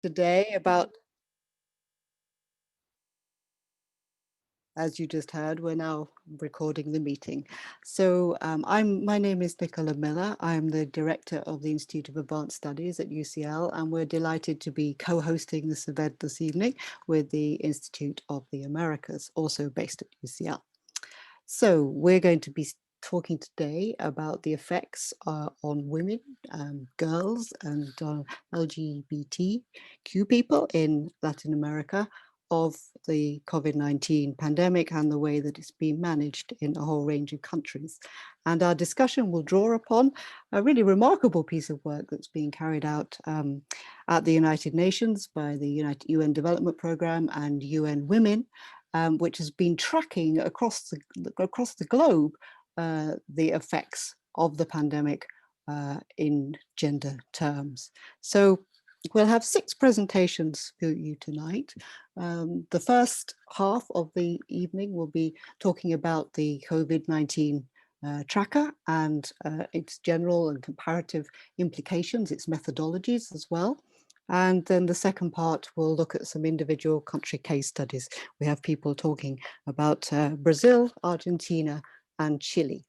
today about, as you just heard, we're now recording the meeting. So my name is Nicola Miller. I'm the director of the Institute of Advanced Studies at UCL, and we're delighted to be co-hosting this event this evening with the Institute of the Americas, also based at UCL. So we're going to be talking today about the effects on women, girls, and LGBTQ people in Latin America of the COVID-19 pandemic and the way that it's been managed in a whole range of countries. And our discussion will draw upon a really remarkable piece of work that's being carried out at the United Nations by the UN Development Programme and UN Women, which has been tracking across the globe the effects of the pandemic in gender terms. So we'll have 6 presentations for you tonight. The first half of the evening will be talking about the COVID-19 tracker and its general and comparative implications, its methodologies as well. And then the second part will look at some individual country case studies. We have people talking about Brazil, Argentina, and Chile.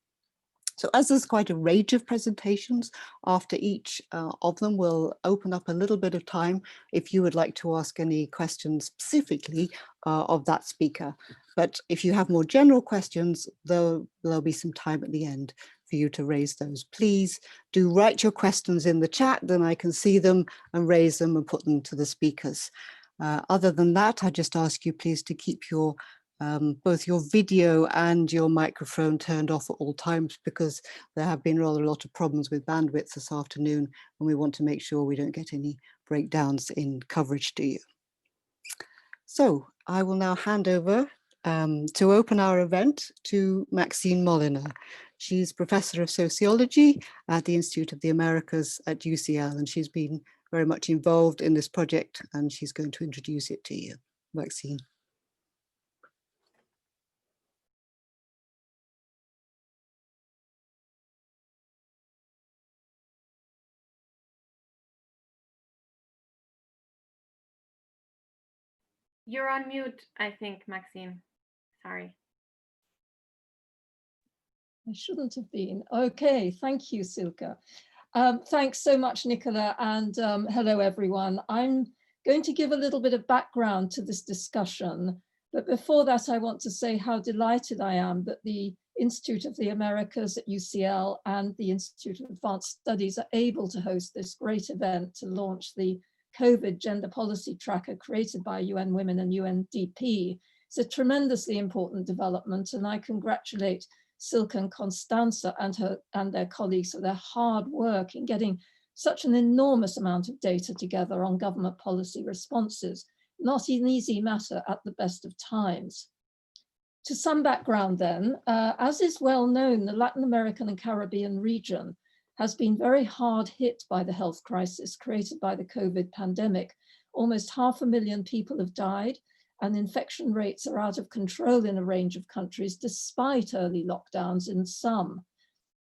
So as there's quite a range of presentations, after each of them, we'll open up a little bit of time if you would like to ask any questions specifically of that speaker. But if you have more general questions, there'll be some time at the end for you to raise those. Please do write your questions in the chat, then I can see them and raise them and put them to the speakers. Other than that, I just ask you please to keep your both your video and your microphone turned off at all times, because there have been rather a lot of problems with bandwidth this afternoon, and we want to make sure we don't get any breakdowns in coverage to you. So I will now hand over to open our event to Maxine Molina. She's Professor of Sociology at the Institute of the Americas at UCL, and she's been very much involved in this project, and she's going to introduce it to you. Maxine. You're on mute, I think, Maxine. Sorry. I shouldn't have been. Okay, thank you, Silke. Thanks so much, Nicola, and hello, everyone. I'm going to give a little bit of background to this discussion, but before that, I want to say how delighted I am that the Institute of the Americas at UCL and the Institute of Advanced Studies are able to host this great event to launch the COVID gender policy tracker created by UN Women and UNDP. It's a tremendously important development, and I congratulate Silke and Constanza and their colleagues for their hard work in getting such an enormous amount of data together on government policy responses. Not an easy matter at the best of times. To some background then, as is well known, the Latin American and Caribbean region has been very hard hit by the health crisis created by the COVID pandemic. Almost 500,000 people have died, and infection rates are out of control in a range of countries despite early lockdowns in some.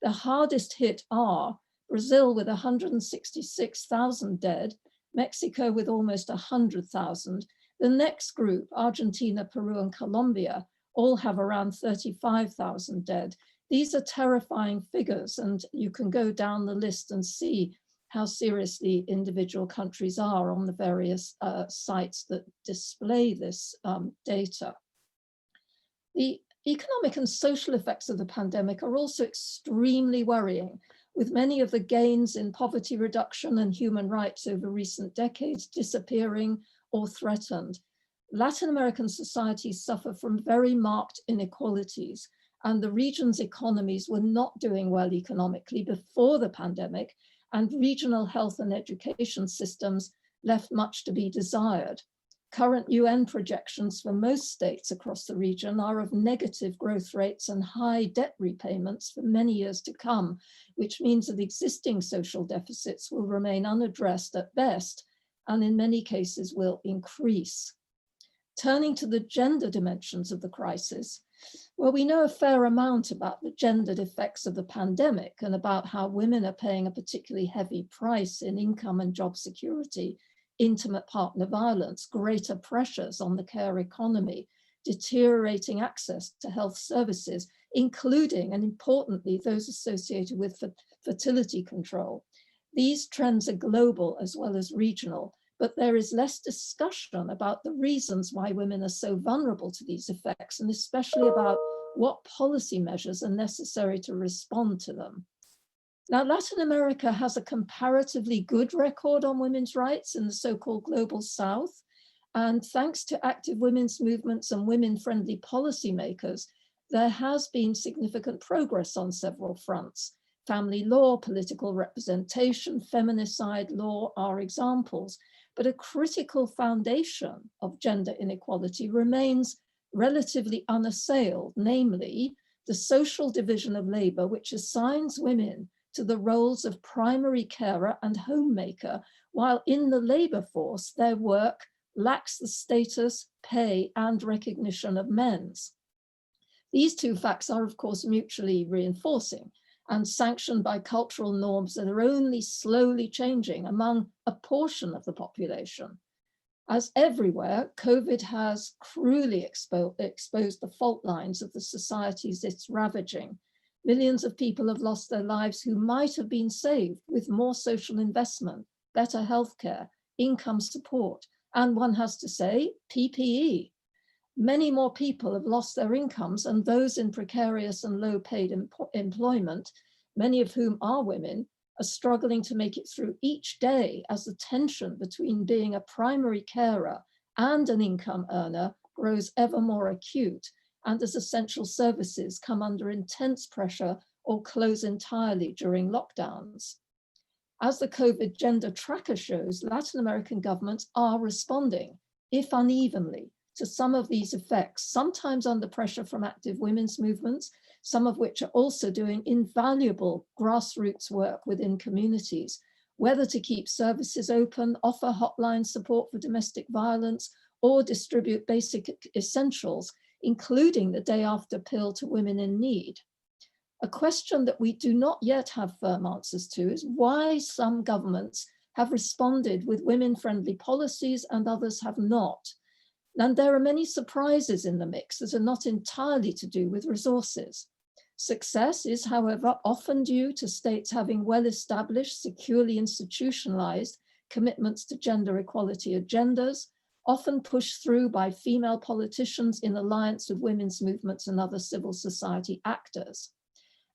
The hardest hit are Brazil with 166,000 dead, Mexico with almost 100,000. The next group, Argentina, Peru, and Colombia, all have around 35,000 dead. These are terrifying figures, and you can go down the list and see how seriously individual countries are on the various sites that display this data. The economic and social effects of the pandemic are also extremely worrying, with many of the gains in poverty reduction and human rights over recent decades disappearing or threatened. Latin American societies suffer from very marked inequalities, and the region's economies were not doing well economically before the pandemic, and regional health and education systems left much to be desired. Current UN projections for most states across the region are of negative growth rates and high debt repayments for many years to come, which means that existing social deficits will remain unaddressed at best, and in many cases will increase. Turning to the gender dimensions of the crisis, well, we know a fair amount about the gendered effects of the pandemic and about how women are paying a particularly heavy price in income and job security intimate partner violence, greater pressures on the care economy, deteriorating access to health services, including, and importantly, those associated with fertility control. These trends are global as well as regional, but there is less discussion about the reasons why women are so vulnerable to these effects, and especially about what policy measures are necessary to respond to them. Now, Latin America has a comparatively good record on women's rights in the so-called Global South. And thanks to active women's movements and women-friendly policymakers, there has been significant progress on several fronts. Family law, political representation, feminicide law are examples, but a critical foundation of gender inequality remains relatively unassailed, namely the social division of labor, which assigns women to the roles of primary carer and homemaker, while in the labor force, their work lacks the status, pay, and recognition of men's. These two facts are, of course, mutually reinforcing and sanctioned by cultural norms that are only slowly changing among a portion of the population. As everywhere, COVID has cruelly exposed the fault lines of the societies it's ravaging. Millions of people have lost their lives who might have been saved with more social investment, better healthcare, income support, and one has to say, PPE. Many more people have lost their incomes, and those in precarious and low-paid employment, many of whom are women, are struggling to make it through each day as the tension between being a primary carer and an income earner grows ever more acute, and as essential services come under intense pressure or close entirely during lockdowns. As the COVID gender tracker shows, Latin American governments are responding, if unevenly, to some of these effects, sometimes under pressure from active women's movements, some of which are also doing invaluable grassroots work within communities, whether to keep services open, offer hotline support for domestic violence, or distribute basic essentials, including the day after pill to women in need. A question that we do not yet have firm answers to is why some governments have responded with women-friendly policies and others have not. And there are many surprises in the mix that are not entirely to do with resources. Success is, however, often due to states having well-established, securely institutionalized commitments to gender equality agendas, often pushed through by female politicians in alliance with women's movements and other civil society actors.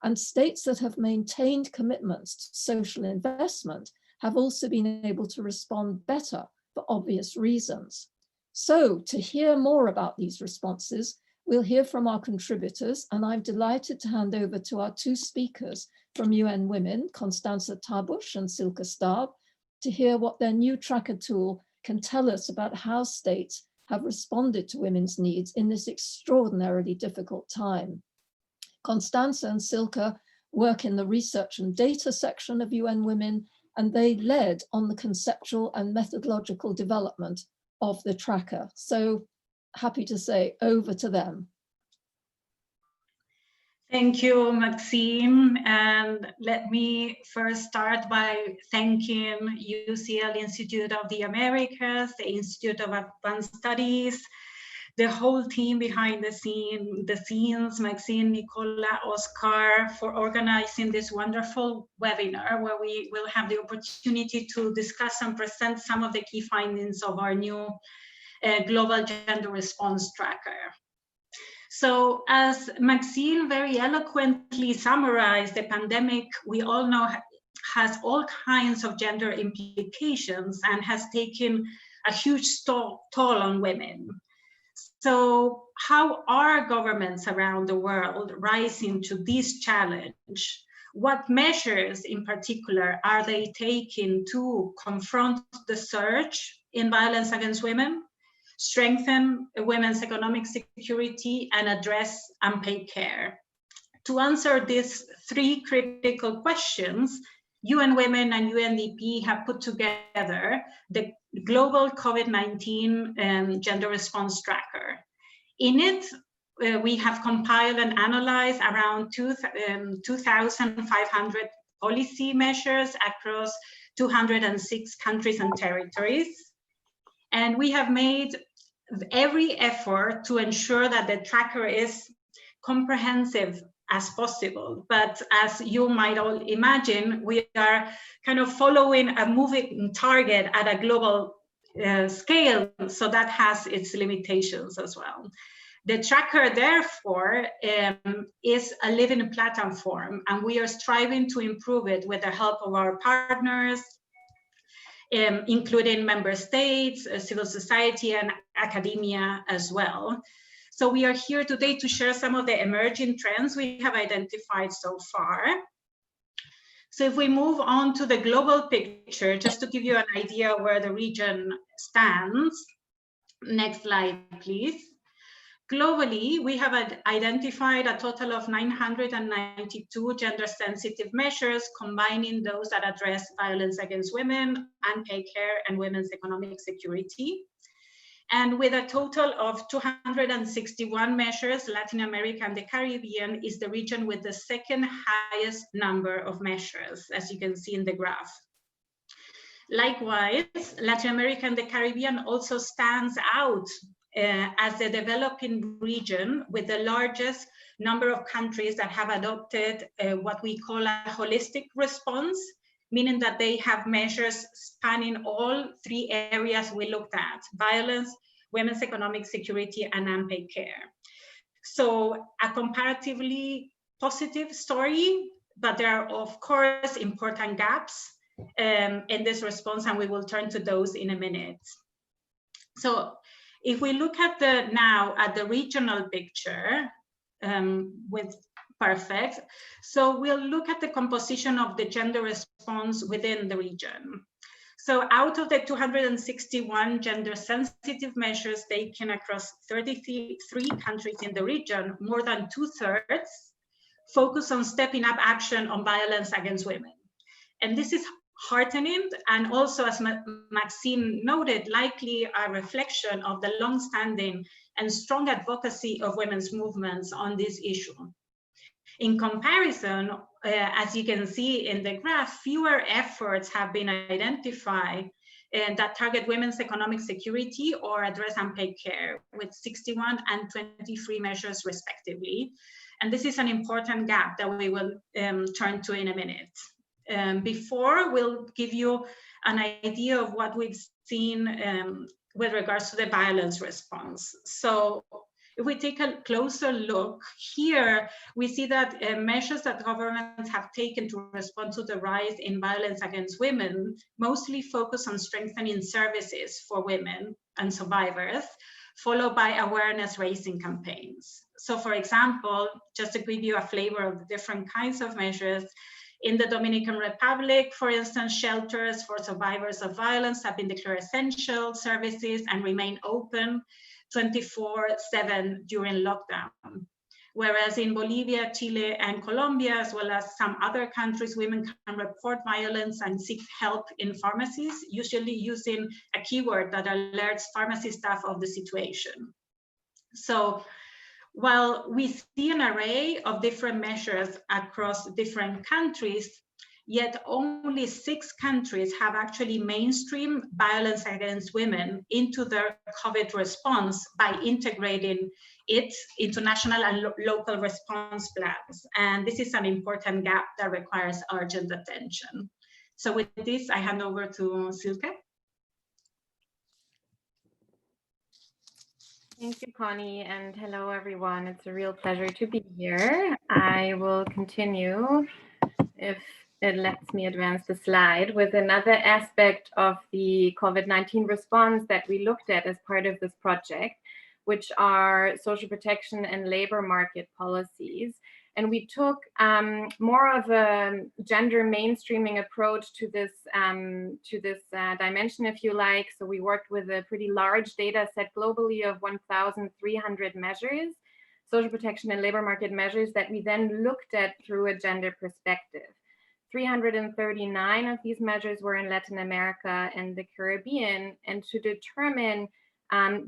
And states that have maintained commitments to social investment have also been able to respond better for obvious reasons. So to hear more about these responses, we'll hear from our contributors, and I'm delighted to hand over to our two speakers from UN Women, Constanza Tabbush and Silke Staab, to hear what their new tracker tool can tell us about how states have responded to women's needs in this extraordinarily difficult time. Constanza and Silke work in the research and data section of UN Women, and they led on the conceptual and methodological development of the tracker. So happy to say over to them. Thank you, Maxine. And let me first start by thanking UCL Institute of the Americas, the Institute of Advanced Studies, the whole team behind the scenes, Maxine, Nicola, Oscar, for organizing this wonderful webinar where we will have the opportunity to discuss and present some of the key findings of our new Global Gender Response Tracker. So as Maxine very eloquently summarized, the pandemic, we all know, has all kinds of gender implications and has taken a huge toll on women. So how are governments around the world rising to this challenge? What measures in particular are they taking to confront the surge in violence against women, strengthen women's economic security, and address unpaid care? To answer these three critical questions, UN Women and UNDP have put together the Global COVID-19 Gender Response Tracker. In it, we have compiled and analyzed around 2,500 policy measures across 206 countries and territories. And we have made every effort to ensure that the tracker is comprehensive as possible. But as you might all imagine, we are kind of following a moving target at a global scale, so that has its limitations as well. The tracker, therefore, is a living platform, and we are striving to improve it with the help of our partners, including member states, civil society, and academia as well. So we are here today to share some of the emerging trends we have identified so far. So if we move on to the global picture, just to give you an idea where the region stands. Next slide, please. Globally, we have identified a total of 992 gender-sensitive measures, combining those that address violence against women, unpaid care, and women's economic security. And with a total of 261 measures, Latin America and the Caribbean is the region with the second highest number of measures, as you can see in the graph. Likewise, Latin America and the Caribbean also stands out as the developing region with the largest number of countries that have adopted what we call a holistic response, meaning that they have measures spanning all three areas we looked at: violence, women's economic security, and unpaid care. So a comparatively positive story, but there are, of course, important gaps in this response, and we will turn to those in a minute. So if we look at the regional picture perfect. So we'll look at the composition of the gender response within the region. So out of the 261 gender-sensitive measures taken across 33 countries in the region, more than 2/3 focus on stepping up action on violence against women. And this is heartening, and also, as Maxine noted, likely a reflection of the long-standing and strong advocacy of women's movements on this issue. In comparison, as you can see in the graph, fewer efforts have been identified that target women's economic security or address unpaid care, with 61 and 23 measures respectively. And this is an important gap that we will turn to in a minute. Before, we'll give you an idea of what we've seen with regards to the violence response. So if we take a closer look here, we see that measures that governments have taken to respond to the rise in violence against women mostly focus on strengthening services for women and survivors, followed by awareness raising campaigns. So for example, just to give you a flavor of the different kinds of measures, in the Dominican Republic, for instance, shelters for survivors of violence have been declared essential services and remain open 24/7 during lockdown. Whereas in Bolivia, Chile, and Colombia, as well as some other countries, women can report violence and seek help in pharmacies, usually using a keyword that alerts pharmacy staff of the situation. So while we see an array of different measures across different countries, yet only 6 countries have actually mainstreamed violence against women into their COVID response by integrating it into national and local response plans. And this is an important gap that requires urgent attention. So with this, I hand over to Silke. Thank you, Connie, and hello, everyone. It's a real pleasure to be here. I will continue, if it lets me advance the slide, with another aspect of the COVID-19 response that we looked at as part of this project, which are social protection and labor market policies. And we took more of a gender mainstreaming approach to this dimension, if you like. So we worked with a pretty large data set globally of 1,300 measures, social protection and labor market measures, that we then looked at through a gender perspective. 339 of these measures were in Latin America and the Caribbean, and to determine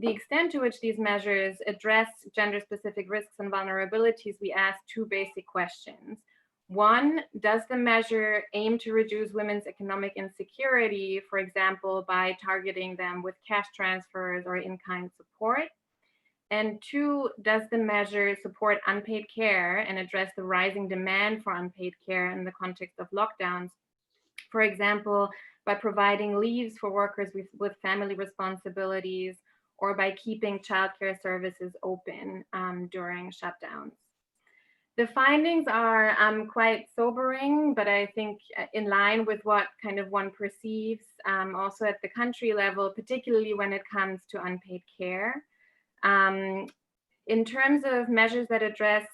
the extent to which these measures address gender-specific risks and vulnerabilities, we asked 2 basic questions. One, does the measure aim to reduce women's economic insecurity, for example, by targeting them with cash transfers or in-kind support? And two, does the measure support unpaid care and address the rising demand for unpaid care in the context of lockdowns? For example, by providing leaves for workers with family responsibilities, or by keeping childcare services open during shutdowns. The findings are quite sobering, but I think in line with what kind of one perceives also at the country level, particularly when it comes to unpaid care. In terms of measures that address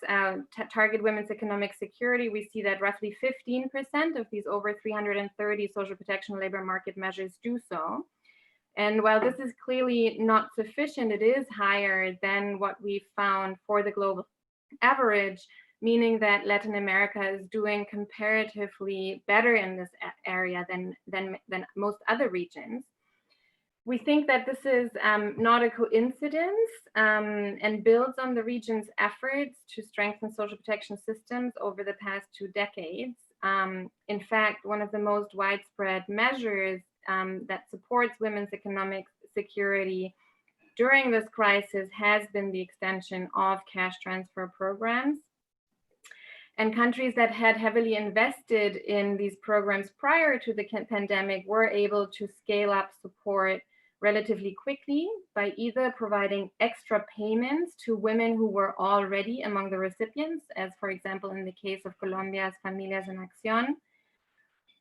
target women's economic security, we see that roughly 15% of these over 330 social protection labor market measures do so. And while this is clearly not sufficient, it is higher than what we found for the global average, meaning that Latin America is doing comparatively better in this area than most other regions. We think that this is not a coincidence and builds on the region's efforts to strengthen social protection systems over the past 2 decades. In fact, one of the most widespread measures that supports women's economic security during this crisis has been the extension of cash transfer programs. And countries that had heavily invested in these programs prior to the pandemic were able to scale up support relatively quickly by either providing extra payments to women who were already among the recipients, as for example in the case of Colombia's Familias en Acción,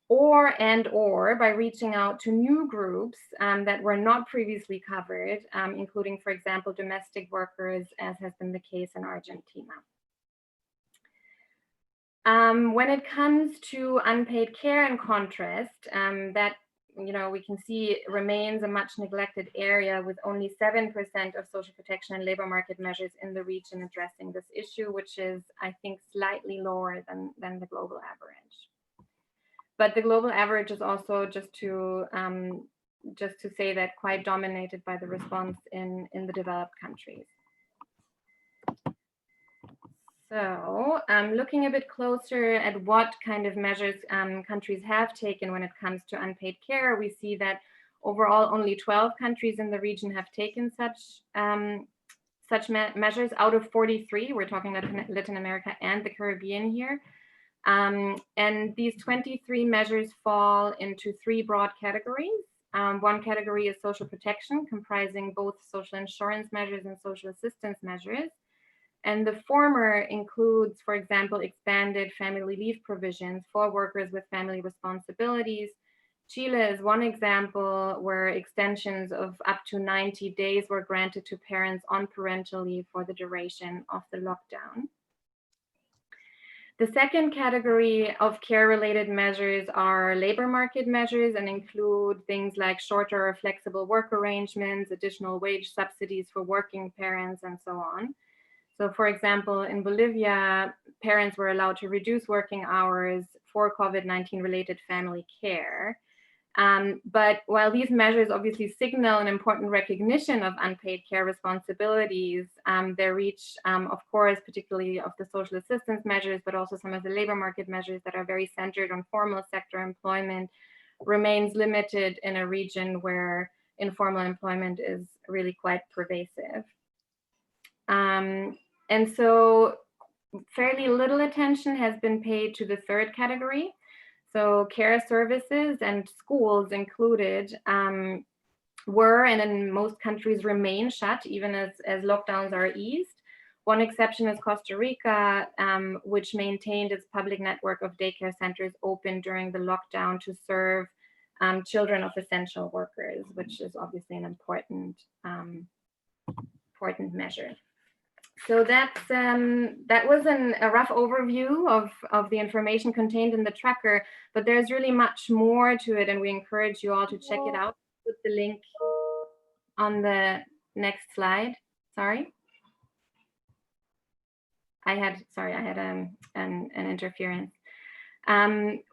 or by reaching out to new groups that were not previously covered, including, for example, domestic workers, as has been the case in Argentina. When it comes to unpaid care, in contrast, that we can see remains a much neglected area, with only 7% of social protection and labor market measures in the region addressing this issue, which is, I think, slightly lower than the global average. But the global average is also, just to say that, quite dominated by the response in the developed countries. So looking a bit closer at what kind of measures countries have taken when it comes to unpaid care, we see that overall only 12 countries in the region have taken such measures out of 43. We're talking Latin America and the Caribbean here. And these 23 measures fall into 3 broad categories. One category is social protection, comprising both social insurance measures and social assistance measures. And the former includes, for example, expanded family leave provisions for workers with family responsibilities. Chile is one example where extensions of up to 90 days were granted to parents on parental leave for the duration of the lockdown. The second category of care-related measures are labor market measures and include things like shorter or flexible work arrangements, additional wage subsidies for working parents, and so on. So, for example, in Bolivia, parents were allowed to reduce working hours for COVID-19 related family care. But while these measures obviously signal an important recognition of unpaid care responsibilities, their reach, of course, particularly of the social assistance measures, but also some of the labor market measures that are very centered on formal sector employment, remains limited in a region where informal employment is really quite pervasive. And so fairly little attention has been paid to the third category. So care services and schools included were, and in most countries remain, shut even as lockdowns are eased. One exception is Costa Rica, which maintained its public network of daycare centers open during the lockdown to serve children of essential workers, which is obviously an important measure. So that was a rough overview of the information contained in the tracker, but there's really much more to it, and we encourage you all to check it out. Put the link on the next slide. Sorry. I had an interference.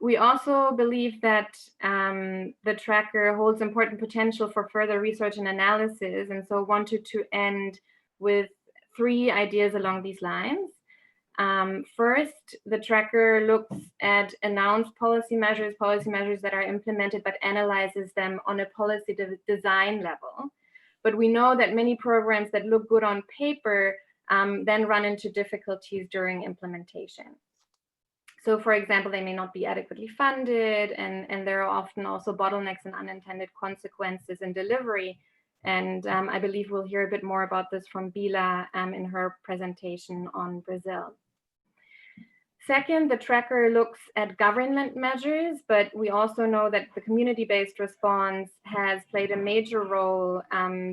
We also believe that the tracker holds important potential for further research and analysis, and so wanted to end with 3 ideas along these lines. First, the tracker looks at announced policy measures that are implemented, but analyzes them on a policy design level. But we know that many programs that look good on paper then run into difficulties during implementation. So, for example, they may not be adequately funded, and there are often also bottlenecks and unintended consequences in delivery. And I believe we'll hear a bit more about this from Bila in her presentation on Brazil. Second, the tracker looks at government measures, but we also know that the community-based response has played a major role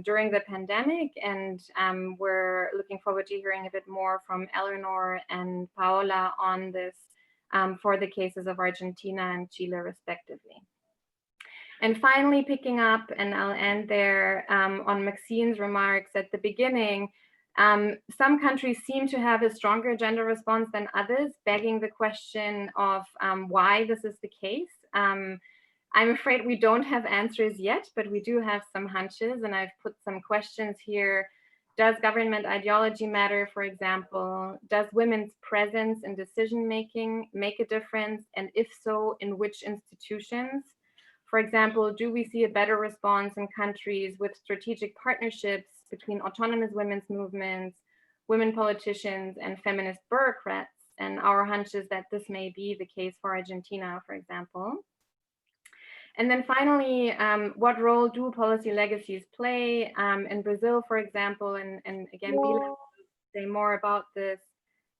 during the pandemic, and we're looking forward to hearing a bit more from Eleonor and Paola on this for the cases of Argentina and Chile, respectively. And finally, picking up, and I'll end there, on Maxine's remarks at the beginning, some countries seem to have a stronger gender response than others, begging the question of why this is the case. I'm afraid we don't have answers yet, but we do have some hunches, and I've put some questions here. Does government ideology matter, for example? Does women's presence in decision-making make a difference? And if so, in which institutions? For example, do we see a better response in countries with strategic partnerships between autonomous women's movements, women politicians, and feminist bureaucrats? And our hunch is that this may be the case for Argentina, for example. And then finally, what role do policy legacies play? In Brazil, for example, and again, Bila will say more about this,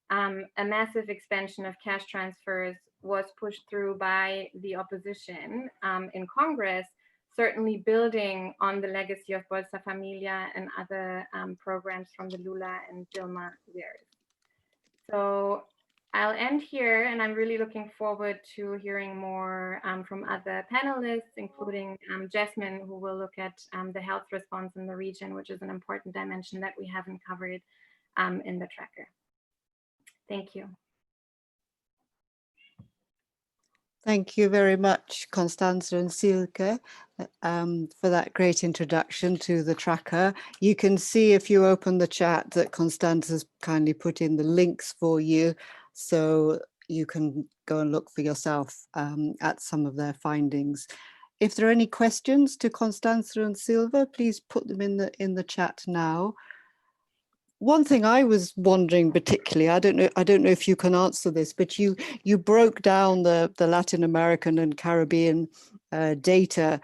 a massive expansion of cash transfers was pushed through by the opposition in Congress, certainly building on the legacy of Bolsa Familia and other programs from the Lula and Dilma years. So I'll end here, and I'm really looking forward to hearing more from other panelists, including Jasmine, who will look at the health response in the region, which is an important dimension that we haven't covered in the tracker. Thank you. Thank you very much, Constanza and Silke, for that great introduction to the tracker. You can see if you open the chat that Constanza's kindly put in the links for you, so you can go and look for yourself at some of their findings. If there are any questions to Constanza and Silke, please put them in the chat now. One thing I was wondering particularly, I don't know if you can answer this, but you broke down the Latin American and Caribbean data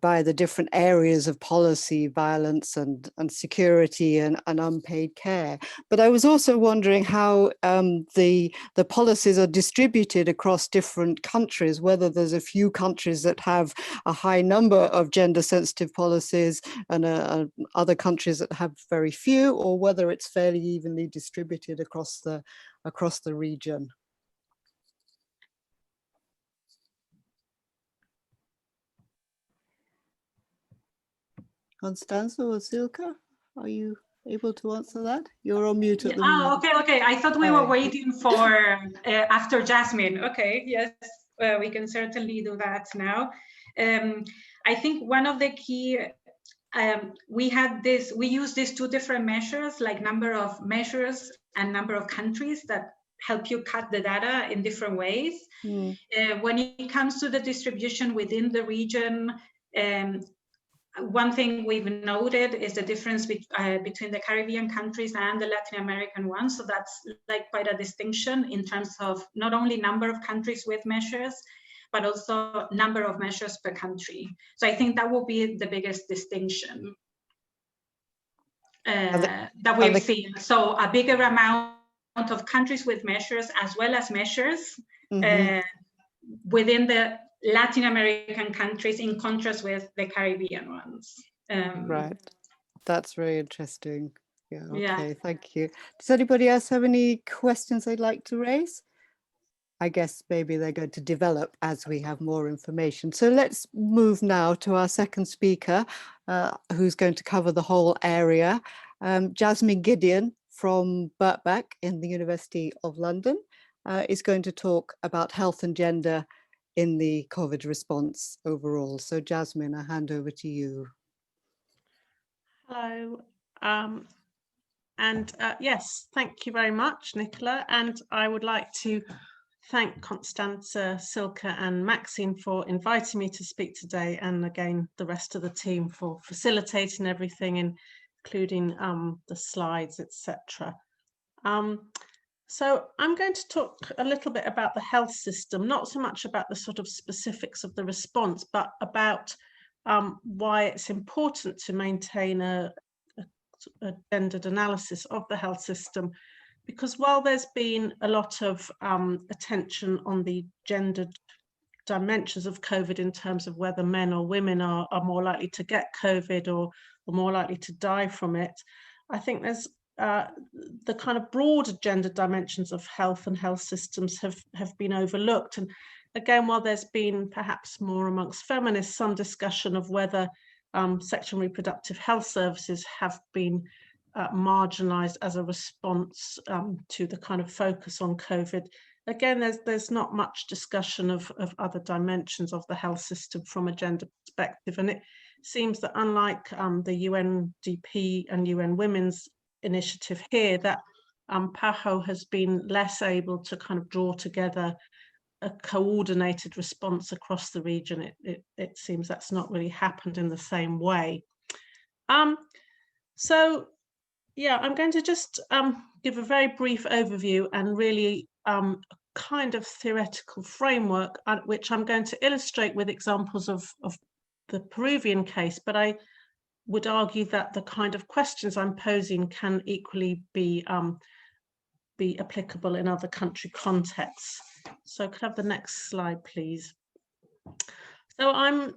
by the different areas of policy, violence and security and unpaid care. But I was also wondering how the policies are distributed across different countries, whether there's a few countries that have a high number of gender sensitive policies and other countries that have very few, or whether it's fairly evenly distributed across the region. Constanza or Silke, are you able to answer that? You're on mute at the moment. Oh, okay. I thought we were waiting for after Jasmine. Okay, yes, we can certainly do that now. I think one of the key, we use these two different measures, like number of measures and number of countries, that help you cut the data in different ways. When it comes to the distribution within the region, one thing we've noted is the difference between the Caribbean countries and the Latin American ones. So that's like quite a distinction in terms of not only number of countries with measures, but also number of measures per country. So I think that will be the biggest distinction that we've seen. So a bigger amount of countries with measures as well as measures within the Latin American countries, in contrast with the Caribbean ones. Right, that's very interesting. Yeah, okay, yeah. Thank you. Does anybody else have any questions they'd like to raise? I guess maybe they're going to develop as we have more information. So let's move now to our second speaker, who's going to cover the whole area. Jasmine Gideon from Birkbeck in the University of London is going to talk about health and gender in the COVID response overall. So Jasmine, I hand over to you. Hello. And yes, thank you very much, Nicola. And I would like to thank Constanza, Silke and Maxine for inviting me to speak today, and again, the rest of the team for facilitating everything, including the slides, etc. So I'm going to talk a little bit about the health system, not so much about the sort of specifics of the response, but about why it's important to maintain a gendered analysis of the health system, because while there's been a lot of attention on the gendered dimensions of COVID in terms of whether men or women are more likely to get COVID or more likely to die from it, I think there's the kind of broader gender dimensions of health and health systems have been overlooked. And again, while there's been perhaps more amongst feminists some discussion of whether sexual and reproductive health services have been marginalized as a response to the kind of focus on COVID. Again, there's not much discussion of other dimensions of the health system from a gender perspective. And it seems that unlike the UNDP and UN Women's Initiative here, that PAHO has been less able to kind of draw together a coordinated response across the region. It seems that's not really happened in the same way. So yeah, I'm going to just give a very brief overview and really kind of theoretical framework, which I'm going to illustrate with examples of the Peruvian case, but I would argue that the kind of questions I'm posing can equally be applicable in other country contexts. So could I have the next slide, please? So I'm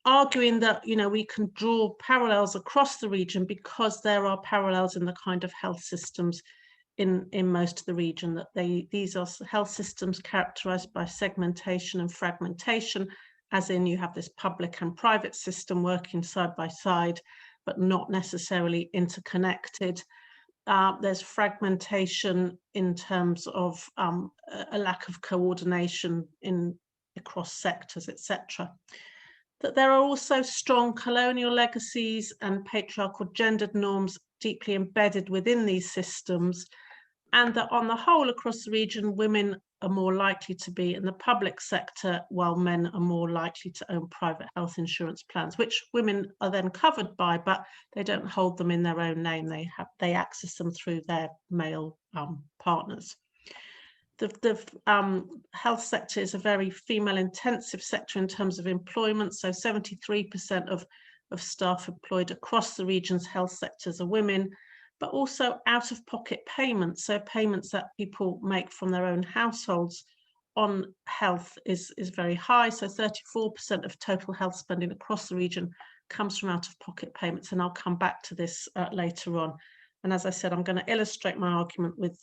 arguing that, you know, we can draw parallels across the region because there are parallels in the kind of health systems in most of the region, that these are health systems characterized by segmentation and fragmentation, as in you have this public and private system working side by side, but not necessarily interconnected. There's fragmentation in terms of a lack of coordination across sectors, etc. That there are also strong colonial legacies and patriarchal gendered norms deeply embedded within these systems, and that on the whole across the region, women are more likely to be in the public sector, while men are more likely to own private health insurance plans, which women are then covered by, but they don't hold them in their own name. They access them through their male partners. The health sector is a very female intensive sector in terms of employment. So 73% of staff employed across the region's health sectors are women, but also out-of-pocket payments. So payments that people make from their own households on health is very high. So 34% of total health spending across the region comes from out-of-pocket payments. And I'll come back to this later on. And as I said, I'm going to illustrate my argument with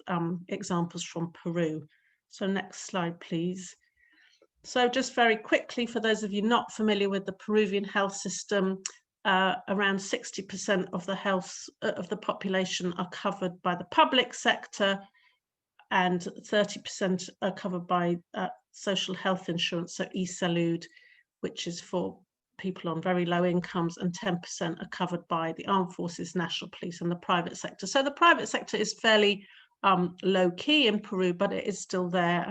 examples from Peru. So next slide, please. So just very quickly, for those of you not familiar with the Peruvian health system, around 60% of the population are covered by the public sector, and 30% are covered by social health insurance, so e-salud, which is for people on very low incomes, and 10% are covered by the armed forces, national police, and the private sector. So the private sector is fairly low key in Peru, but it is still there.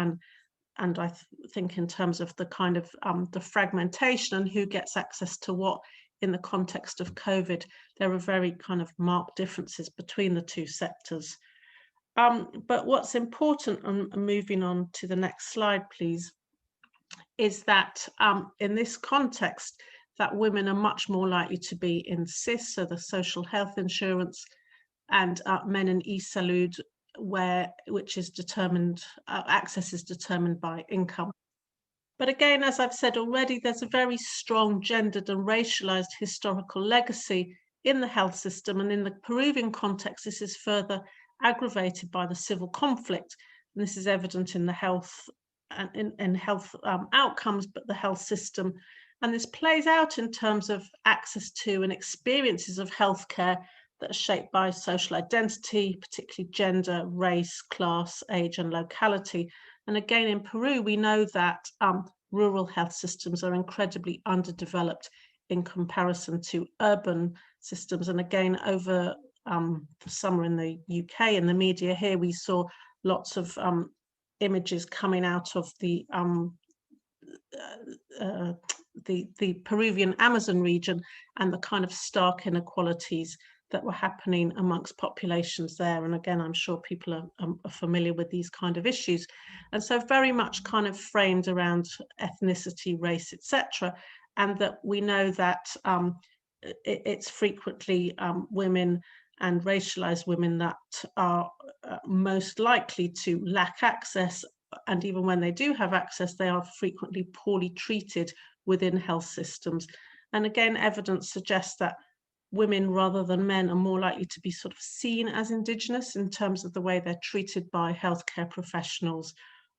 And I think in terms of the kind of the fragmentation and who gets access to what in the context of COVID, there are very kind of marked differences between the two sectors. But what's important, and moving on to the next slide, please, is that in this context, that women are much more likely to be in SIS, so the social health insurance, and men in e-salud, which is determined, access is determined by income. But again, as I've said already, there's a very strong gendered and racialized historical legacy in the health system, and in the Peruvian context, this is further aggravated by the civil conflict. And this is evident in the health and in health outcomes, but the health system. And this plays out in terms of access to and experiences of healthcare that are shaped by social identity, particularly gender, race, class, age, and locality. And again, in Peru, we know that rural health systems are incredibly underdeveloped in comparison to urban systems. And again, over for summer in the UK. In the media here, we saw lots of images coming out of the Peruvian Amazon region and the kind of stark inequalities that were happening amongst populations there. And again, I'm sure people are familiar with these kind of issues. And so very much kind of framed around ethnicity, race, etc. And that we know that it's frequently women and racialized women that are most likely to lack access. And even when they do have access, they are frequently poorly treated within health systems. And again, evidence suggests that women rather than men are more likely to be sort of seen as indigenous in terms of the way they're treated by healthcare professionals.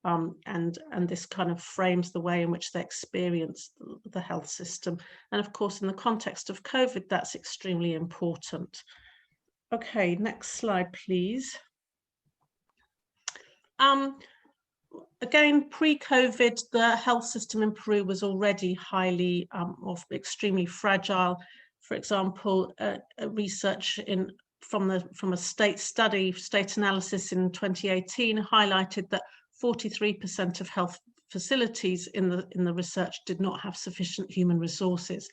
And this kind of frames the way in which they experience the health system. And of course, in the context of COVID, that's extremely important. Okay, next slide, please. Again, pre-COVID, the health system in Peru was already highly extremely fragile. For example, research from a state analysis in 2018 highlighted that 43% of health facilities in the research did not have sufficient human resources.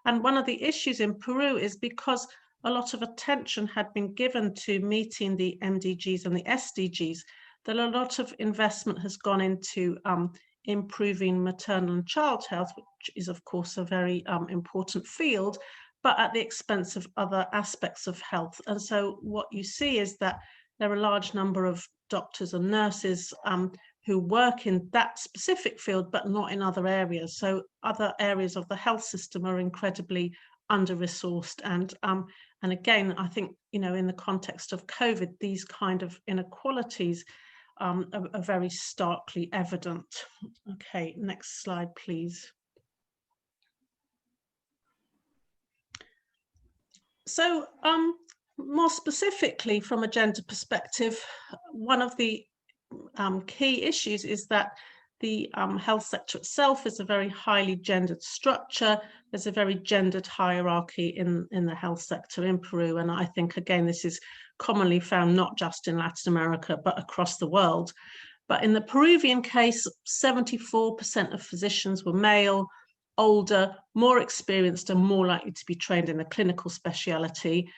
And one of the issues in Peru is because a lot of attention had been given to meeting the MDGs and the SDGs, that a lot of investment has gone into improving maternal and child health, which is of course a very important field, but at the expense of other aspects of health. And so what you see is that there are a large number of doctors and nurses who work in that specific field, but not in other areas. So other areas of the health system are incredibly under-resourced. And again, I think, in the context of COVID, these kind of inequalities are very starkly evident. Okay, next slide, please. So more specifically, from a gender perspective, one of the key issues is that the health sector itself is a very highly gendered structure. There's a very gendered hierarchy in the health sector in Peru. And I think, again, this is commonly found not just in Latin America, but across the world. But in the Peruvian case, 74% of physicians were male, older, more experienced, and more likely to be trained in a clinical speciality,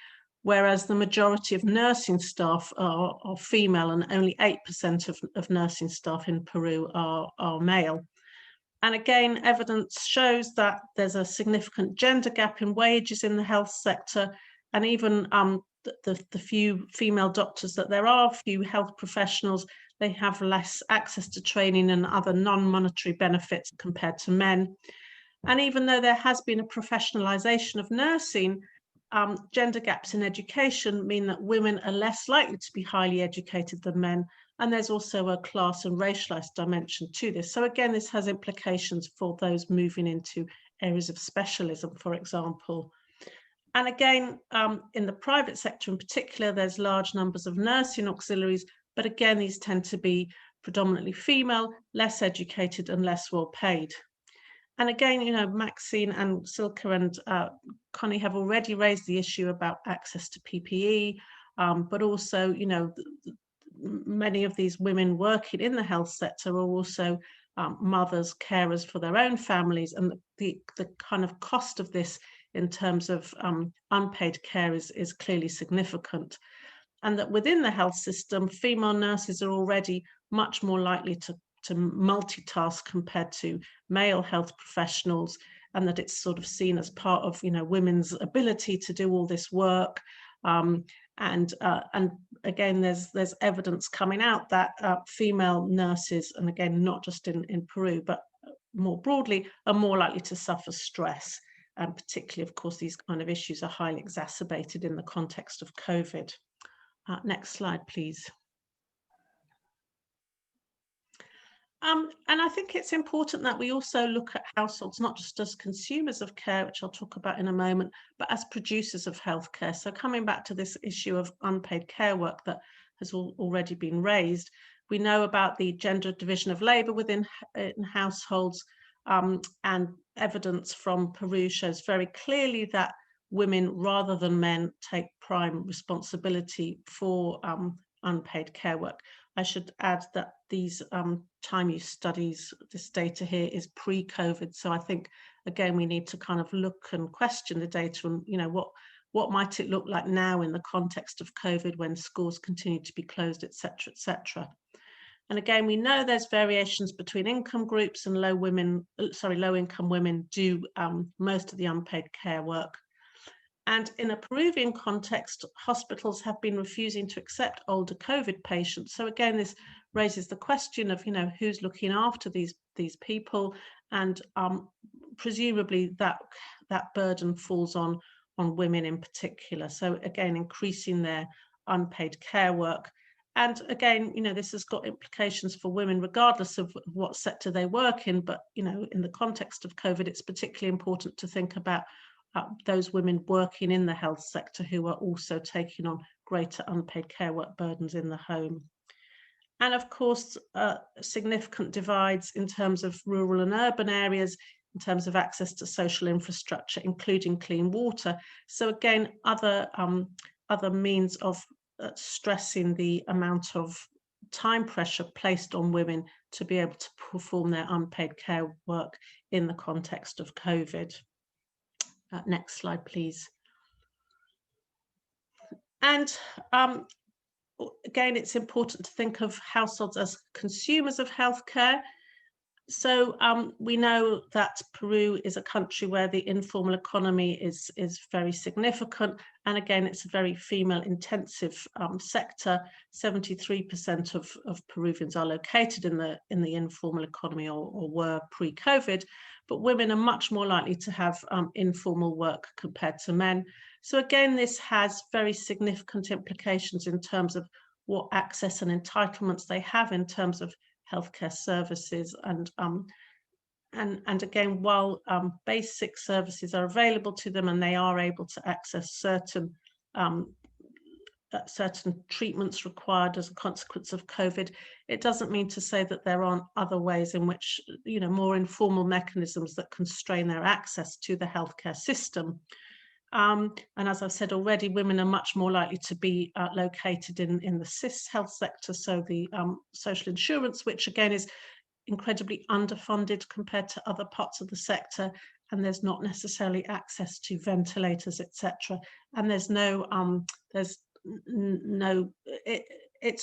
whereas the majority of nursing staff are female, and only 8% of nursing staff in Peru are male. And again, evidence shows that there's a significant gender gap in wages in the health sector, and even the few female doctors that there are, few health professionals, they have less access to training and other non-monetary benefits compared to men. And even though there has been a professionalization of nursing, gender gaps in education mean that women are less likely to be highly educated than men. And there's also a class and racialized dimension to this. So again, this has implications for those moving into areas of specialism, for example. And again, in the private sector in particular, there's large numbers of nursing auxiliaries, but again, these tend to be predominantly female, less educated and less well paid. And again, Maxine and Silke and Connie have already raised the issue about access to PPE, but also, many of these women working in the health sector are also mothers, carers for their own families, and the kind of cost of this in terms of unpaid care is clearly significant. And that within the health system, female nurses are already much more likely to multitask compared to male health professionals, and that it's sort of seen as part of women's ability to do all this work. And again, there's evidence coming out that female nurses, and again, not just in Peru, but more broadly, are more likely to suffer stress. And particularly, of course, these kind of issues are highly exacerbated in the context of COVID. Next slide, please. And I think it's important that we also look at households, not just as consumers of care, which I'll talk about in a moment, but as producers of healthcare. So coming back to this issue of unpaid care work that has already been raised, we know about the gender division of labour within households, and evidence from Peru shows very clearly that women rather than men take prime responsibility for unpaid care work. I should add that these time use studies, this data here is pre-COVID. So I think, again, we need to kind of look and question the data and, you know, what might it look like now in the context of COVID when schools continue to be closed, et cetera, et cetera. And again, we know there's variations between income groups, and low income women do most of the unpaid care work. And in a Peruvian context, hospitals have been refusing to accept older COVID patients. So again, this raises the question of, you know, who's looking after these people, and presumably that burden falls on women in particular. So again, increasing their unpaid care work. And again, you know, this has got implications for women regardless of what sector they work in. But, you know, in the context of COVID, it's particularly important to think about those women working in the health sector who are also taking on greater unpaid care work burdens in the home. And of course, significant divides in terms of rural and urban areas, in terms of access to social infrastructure, including clean water. So again, other means of stressing the amount of time pressure placed on women to be able to perform their unpaid care work in the context of COVID. Next slide, please. And again, it's important to think of households as consumers of healthcare. So we know that Peru is a country where the informal economy is very significant. And again, it's a very female-intensive sector. 73% of Peruvians are located in the informal economy, or were pre-COVID. But women are much more likely to have informal work compared to men. So again, this has very significant implications in terms of what access and entitlements they have in terms of healthcare services. And again, while basic services are available to them and they are able to access certain treatments required as a consequence of COVID, it doesn't mean to say that there aren't other ways in which, you know, more informal mechanisms that constrain their access to the healthcare system. And as I've said already, women are much more likely to be located in the CIS health sector, so the social insurance, which again is incredibly underfunded compared to other parts of the sector, and there's not necessarily access to ventilators, etc. And it's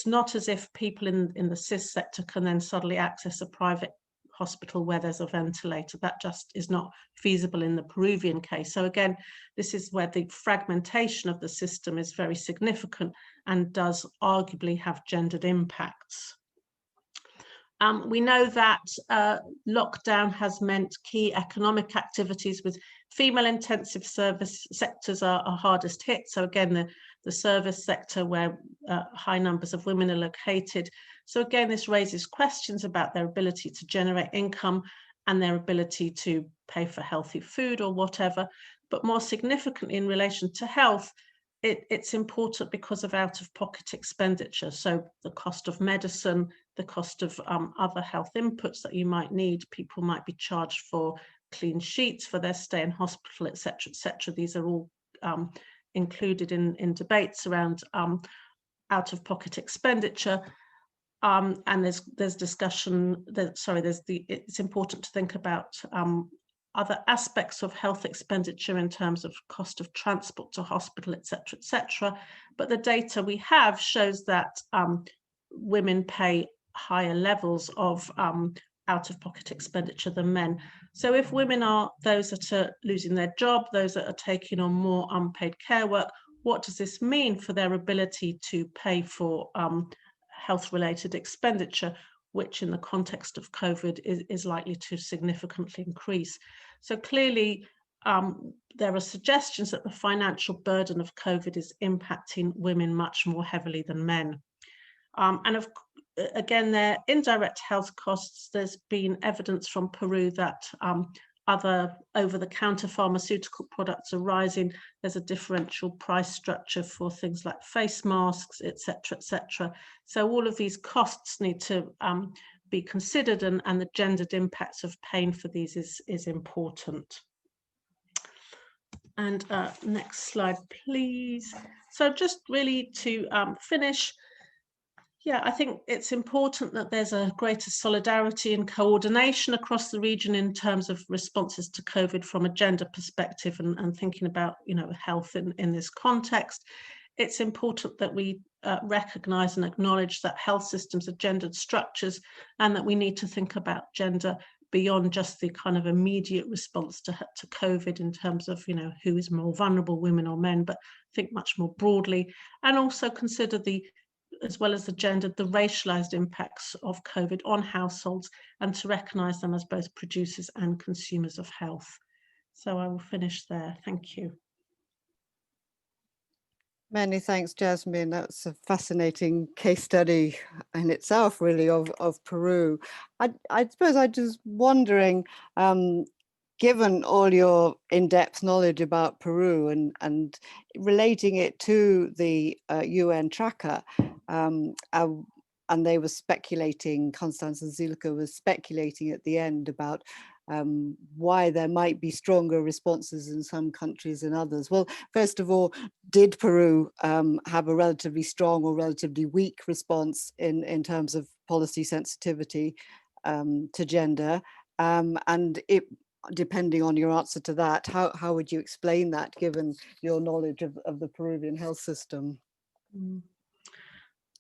not as if people in the CIS sector can then suddenly access a private hospital where there's a ventilator. That just is not feasible in the Peruvian case. So again, this is where the fragmentation of the system is very significant and does arguably have gendered impacts. We know that lockdown has meant key economic activities with female-intensive service sectors are hardest hit. So again, the service sector where high numbers of women are located. So again, this raises questions about their ability to generate income and their ability to pay for healthy food or whatever. But more significantly, in relation to health, it's important because of out-of-pocket expenditure. So the cost of medicine, the cost of other health inputs that you might need. People might be charged for clean sheets for their stay in hospital, etc., etc. These are all included in debates around out-of-pocket expenditure. And there's discussion that, it's important to think about other aspects of health expenditure in terms of cost of transport to hospital, etc., etc. But the data we have shows that women pay higher levels of out-of-pocket expenditure than men. So if women are those that are losing their job, those that are taking on more unpaid care work, what does this mean for their ability to pay for health-related expenditure, which in the context of COVID is likely to significantly increase? So clearly, there are suggestions that the financial burden of COVID is impacting women much more heavily than men. And again, their indirect health costs, there's been evidence from Peru that other over-the-counter pharmaceutical products are rising. There's a differential price structure for things like face masks, etc., etc. So all of these costs need to be considered, and the gendered impacts of paying for these is important. And next slide, please. So just really to finish, yeah, I think it's important that there's a greater solidarity and coordination across the region in terms of responses to COVID from a gender perspective, and thinking about, you know, health in this context. It's important that we recognise and acknowledge that health systems are gendered structures, and that we need to think about gender beyond just the kind of immediate response to COVID in terms of, you know, who is more vulnerable, women or men, but think much more broadly, and also consider the, as well as the gender, the racialized impacts of COVID on households, and to recognise them as both producers and consumers of health. So I will finish there. Thank you. Many thanks, Jasmine. That's a fascinating case study in itself, really, of Peru. I suppose I'm just wondering, given all your in-depth knowledge about Peru and relating it to the UN tracker, and they were speculating, Constanza and Silke was speculating at the end about why there might be stronger responses in some countries than others. Well, first of all, did Peru have a relatively strong or relatively weak response in terms of policy sensitivity to gender? And it, depending on your answer to that, how would you explain that, given your knowledge of the Peruvian health system?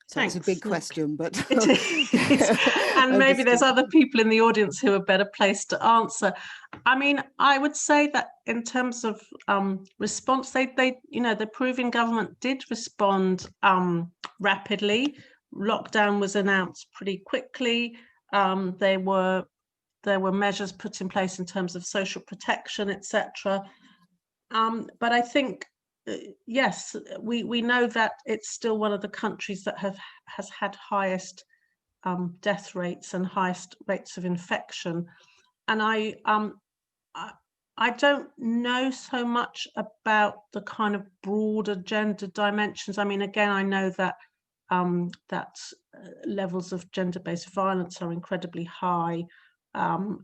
So it's a big question, but it is. And maybe there's other people in the audience who are better placed to answer. I mean, I would say that in terms of response, they you know, the Peruvian government did respond rapidly. Lockdown was announced pretty quickly. There were measures put in place in terms of social protection, etc. But I think, yes, we know that it's still one of the countries that has had highest death rates and highest rates of infection. And I don't know so much about the kind of broader gender dimensions. I mean, again, I know that levels of gender-based violence are incredibly high, and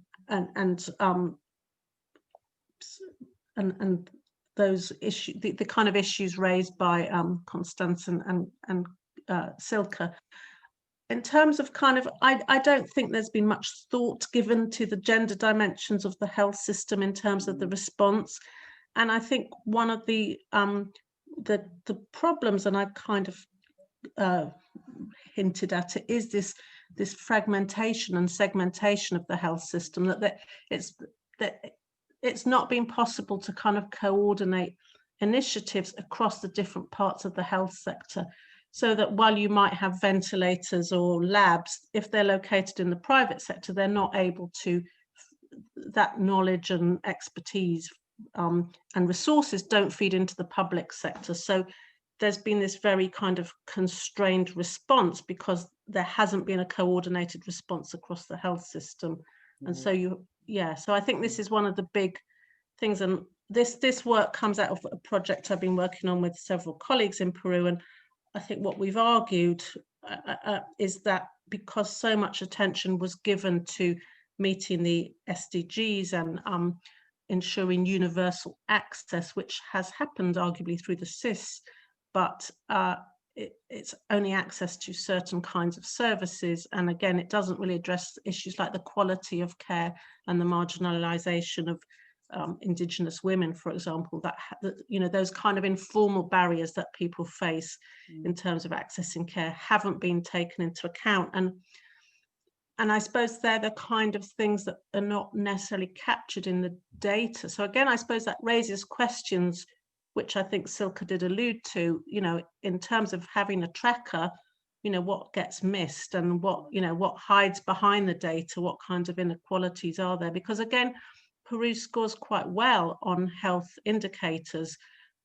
those issues, the kind of issues raised by Constanza and Silke. In terms of kind of, I don't think there's been much thought given to the gender dimensions of the health system in terms of the response. And I think one of the problems, and I've kind of hinted at it, is this fragmentation and segmentation of the health system, that it's not been possible to kind of coordinate initiatives across the different parts of the health sector, so that while you might have ventilators or labs, if they're located in the private sector, they're not able to, that knowledge and expertise and resources don't feed into the public sector. So there's been this very kind of constrained response because there hasn't been a coordinated response across the health system. And so so I think this is one of the big things, and this work comes out of a project I've been working on with several colleagues in Peru. And I think what we've argued is that because so much attention was given to meeting the SDGs and ensuring universal access, which has happened arguably through the CIS, but it's only access to certain kinds of services. And again, it doesn't really address issues like the quality of care and the marginalization of Indigenous women, for example, that you know, those kind of informal barriers that people face in terms of accessing care haven't been taken into account. And I suppose they're the kind of things that are not necessarily captured in the data. So again, I suppose that raises questions, which I think Silke did allude to, you know, in terms of having a tracker, you know, what gets missed and what, you know, what hides behind the data, what kinds of inequalities are there? Because again, Peru scores quite well on health indicators,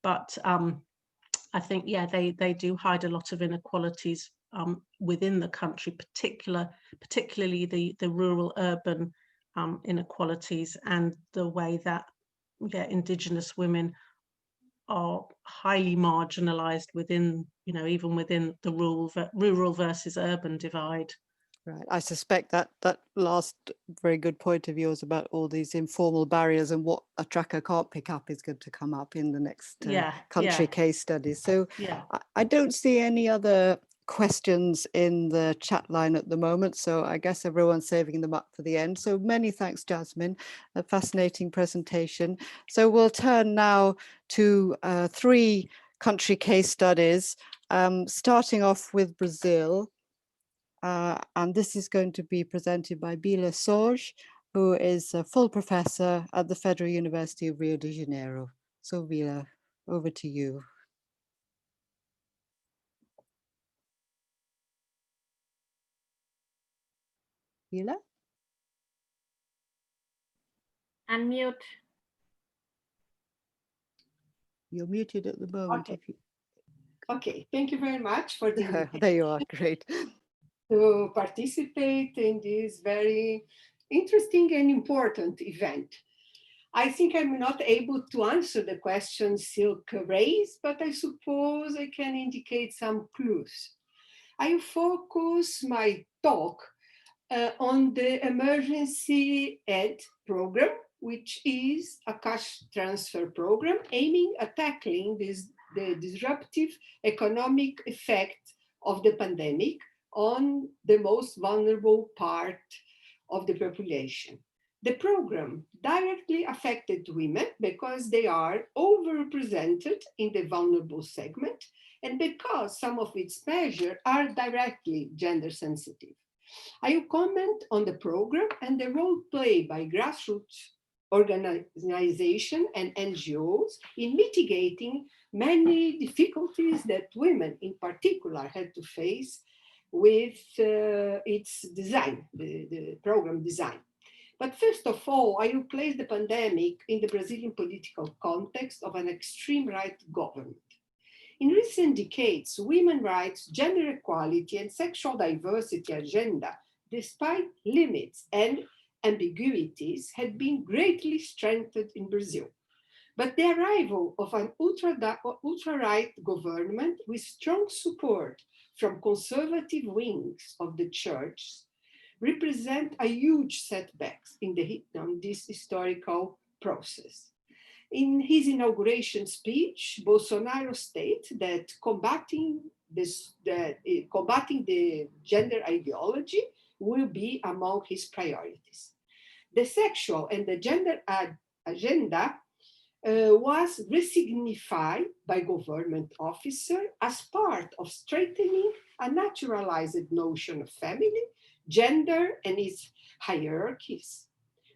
but I think, yeah, they do hide a lot of inequalities within the country, particularly the rural-urban inequalities, and the way that Indigenous women are highly marginalized within, you know, even within the rural versus urban divide. Right. I suspect that that last very good point of yours about all these informal barriers and what a tracker can't pick up is going to come up in the next country case studies. So I don't see any other questions in the chat line at the moment. So I guess everyone's saving them up for the end. So many thanks, Jasmine. A fascinating presentation. So we'll turn now to 3 country case studies, starting off with Brazil. And this is going to be presented by Bila Sorj, who is a full professor at the Federal University of Rio de Janeiro. So Bila, over to you. Bila? Unmute. You're muted at the moment. Okay. If you... Okay, thank you very much for the invitation There you are, great. to participate in this very interesting and important event. I think I'm not able to answer the questions Silke raised, but I suppose I can indicate some clues. I will focus my talk on the emergency aid program, which is a cash transfer program aiming at tackling the disruptive economic effect of the pandemic on the most vulnerable part of the population. The program directly affected women because they are overrepresented in the vulnerable segment and because some of its measures are directly gender sensitive. I will comment on the program and the role played by grassroots organizations and NGOs in mitigating many difficulties that women in particular had to face with its design, the program design. But first of all, I will place the pandemic in the Brazilian political context of an extreme right government. In recent decades, women's rights, gender equality, and sexual diversity agenda, despite limits and ambiguities, had been greatly strengthened in Brazil. But the arrival of an ultra-right government with strong support from conservative wings of the church represent a huge setback in this historical process. In his inauguration speech, Bolsonaro stated that combating the gender ideology will be among his priorities. The sexual and the gender agenda was resignified by government officers as part of strengthening a naturalized notion of family, gender, and its hierarchies.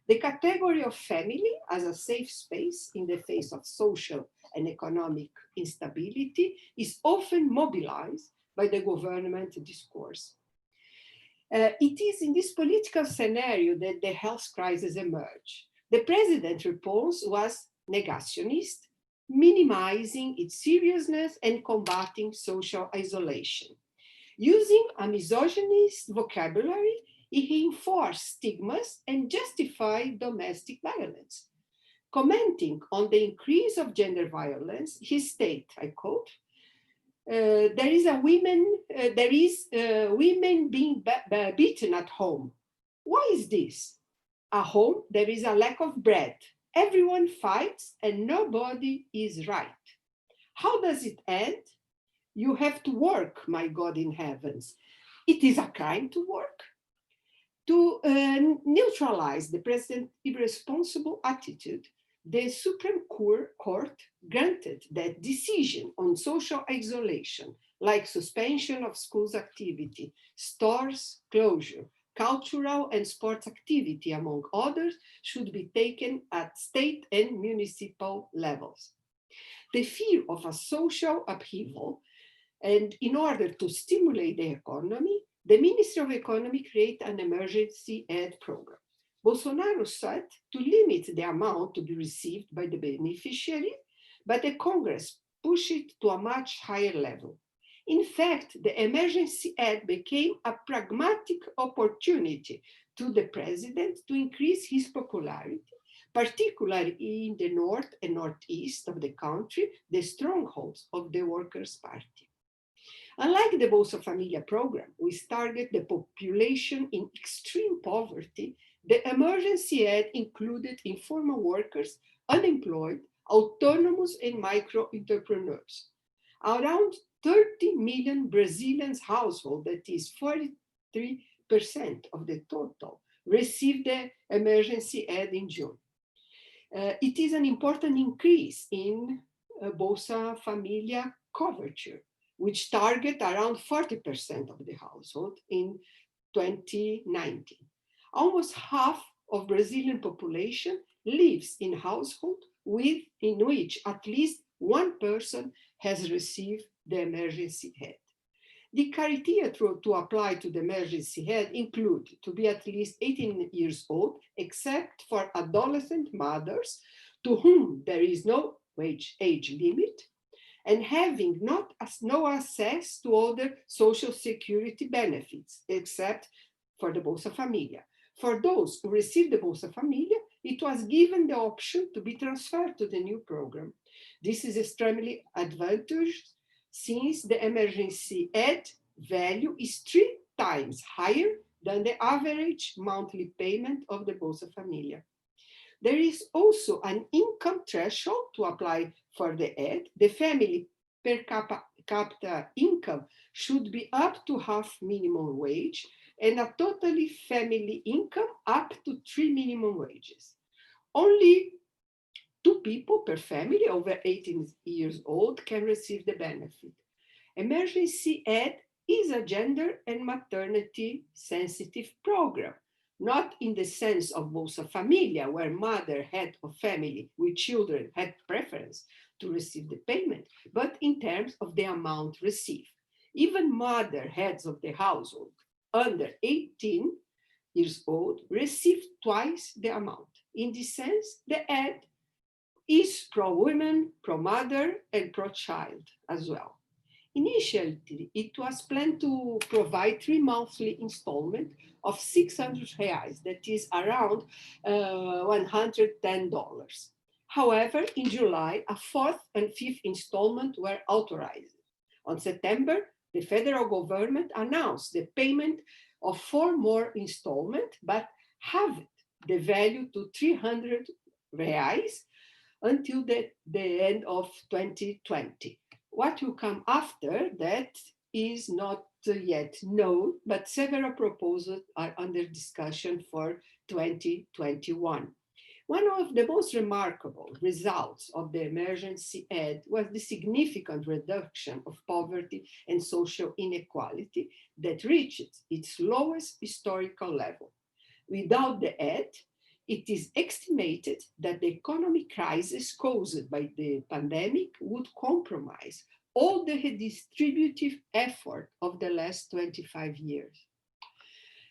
The category of family as a safe space in the face of social and economic instability is often mobilized by the government discourse. It is in this political scenario that the health crisis emerged. The president's response was negationist, minimizing its seriousness and combating social isolation. Using a misogynist vocabulary, he reinforced stigmas and justified domestic violence. Commenting on the increase of gender violence, he stated, I quote, there is women being beaten at home. Why is this? At home, there is a lack of bread. Everyone fights and nobody is right. How does it end? You have to work, my God in heavens. It is a crime to work. To neutralize the president's irresponsible attitude, the Supreme Court granted that decision on social isolation, like suspension of schools activity, stores closure, cultural and sports activity, among others, should be taken at state and municipal levels. The fear of a social upheaval, and in order to stimulate the economy, the Ministry of Economy created an emergency aid program. Bolsonaro sought to limit the amount to be received by the beneficiary, but the Congress pushed it to a much higher level. In fact, the emergency aid became a pragmatic opportunity to the president to increase his popularity, particularly in the north and northeast of the country, the strongholds of the Workers' Party. Unlike the Bolsa Familia program, which target the population in extreme poverty, the emergency aid included informal workers, unemployed, autonomous, and micro entrepreneurs. Around 30 million Brazilian households, that is 43% of the total, received the emergency aid in June. It is an important increase in Bolsa Familia coverture, which target around 40% of the household in 2019. Almost half of Brazilian population lives in household in which at least one person has received the emergency aid. The criteria to apply to the emergency aid include to be at least 18 years old, except for adolescent mothers to whom there is no age limit, and having no access to other social security benefits, except for the Bolsa Familia. For those who received the Bolsa Familia, it was given the option to be transferred to the new program. This is extremely advantageous since the emergency aid value is 3 times higher than the average monthly payment of the Bolsa Familia. There is also an income threshold to apply for the aid. The family per capita income should be up to half minimum wage, and a totally family income up to 3 minimum wages. Only 2 people per family over 18 years old can receive the benefit. Emergency aid is a gender and maternity sensitive program, not in the sense of Bolsa Familia, where mother, head of family with children had preference to receive the payment, but in terms of the amount received. Even mother, heads of the household under 18 years old receive twice the amount. In this sense, the aid is pro-women, pro-mother, and pro-child as well. Initially, it was planned to provide 3 monthly installments of 600 reais, that is around $110. However, in July, a 4th and 5th installment were authorized. On September, the federal government announced the payment of 4 more installments, but halved the value to 300 reais until the end of 2020. What will come after that is not yet known, but several proposals are under discussion for 2021. One of the most remarkable results of the emergency aid was the significant reduction of poverty and social inequality that reached its lowest historical level. Without the aid, it is estimated that the economic crisis caused by the pandemic would compromise all the redistributive effort of the last 25 years.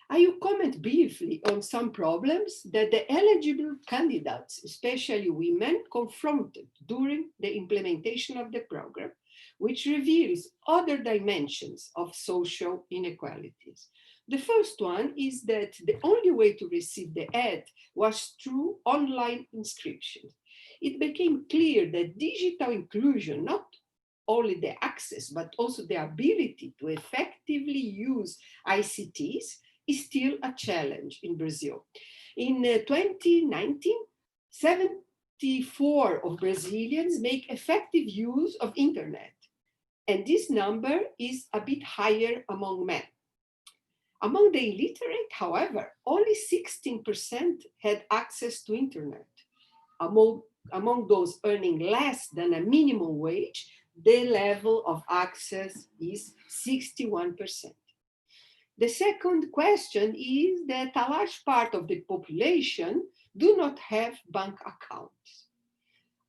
I will comment briefly on some problems that the eligible candidates, especially women, confronted during the implementation of the program, which reveals other dimensions of social inequalities. The first one is that the only way to receive the aid was through online inscription. It became clear that digital inclusion, not only the access, but also the ability to effectively use ICTs, is still a challenge in Brazil. In 2019, 74% of Brazilians make effective use of internet, and this number is a bit higher among men. Among the illiterate, however, only 16% had access to internet. Among those earning less than a minimum wage, the level of access is 61%. The second question is that a large part of the population do not have bank accounts.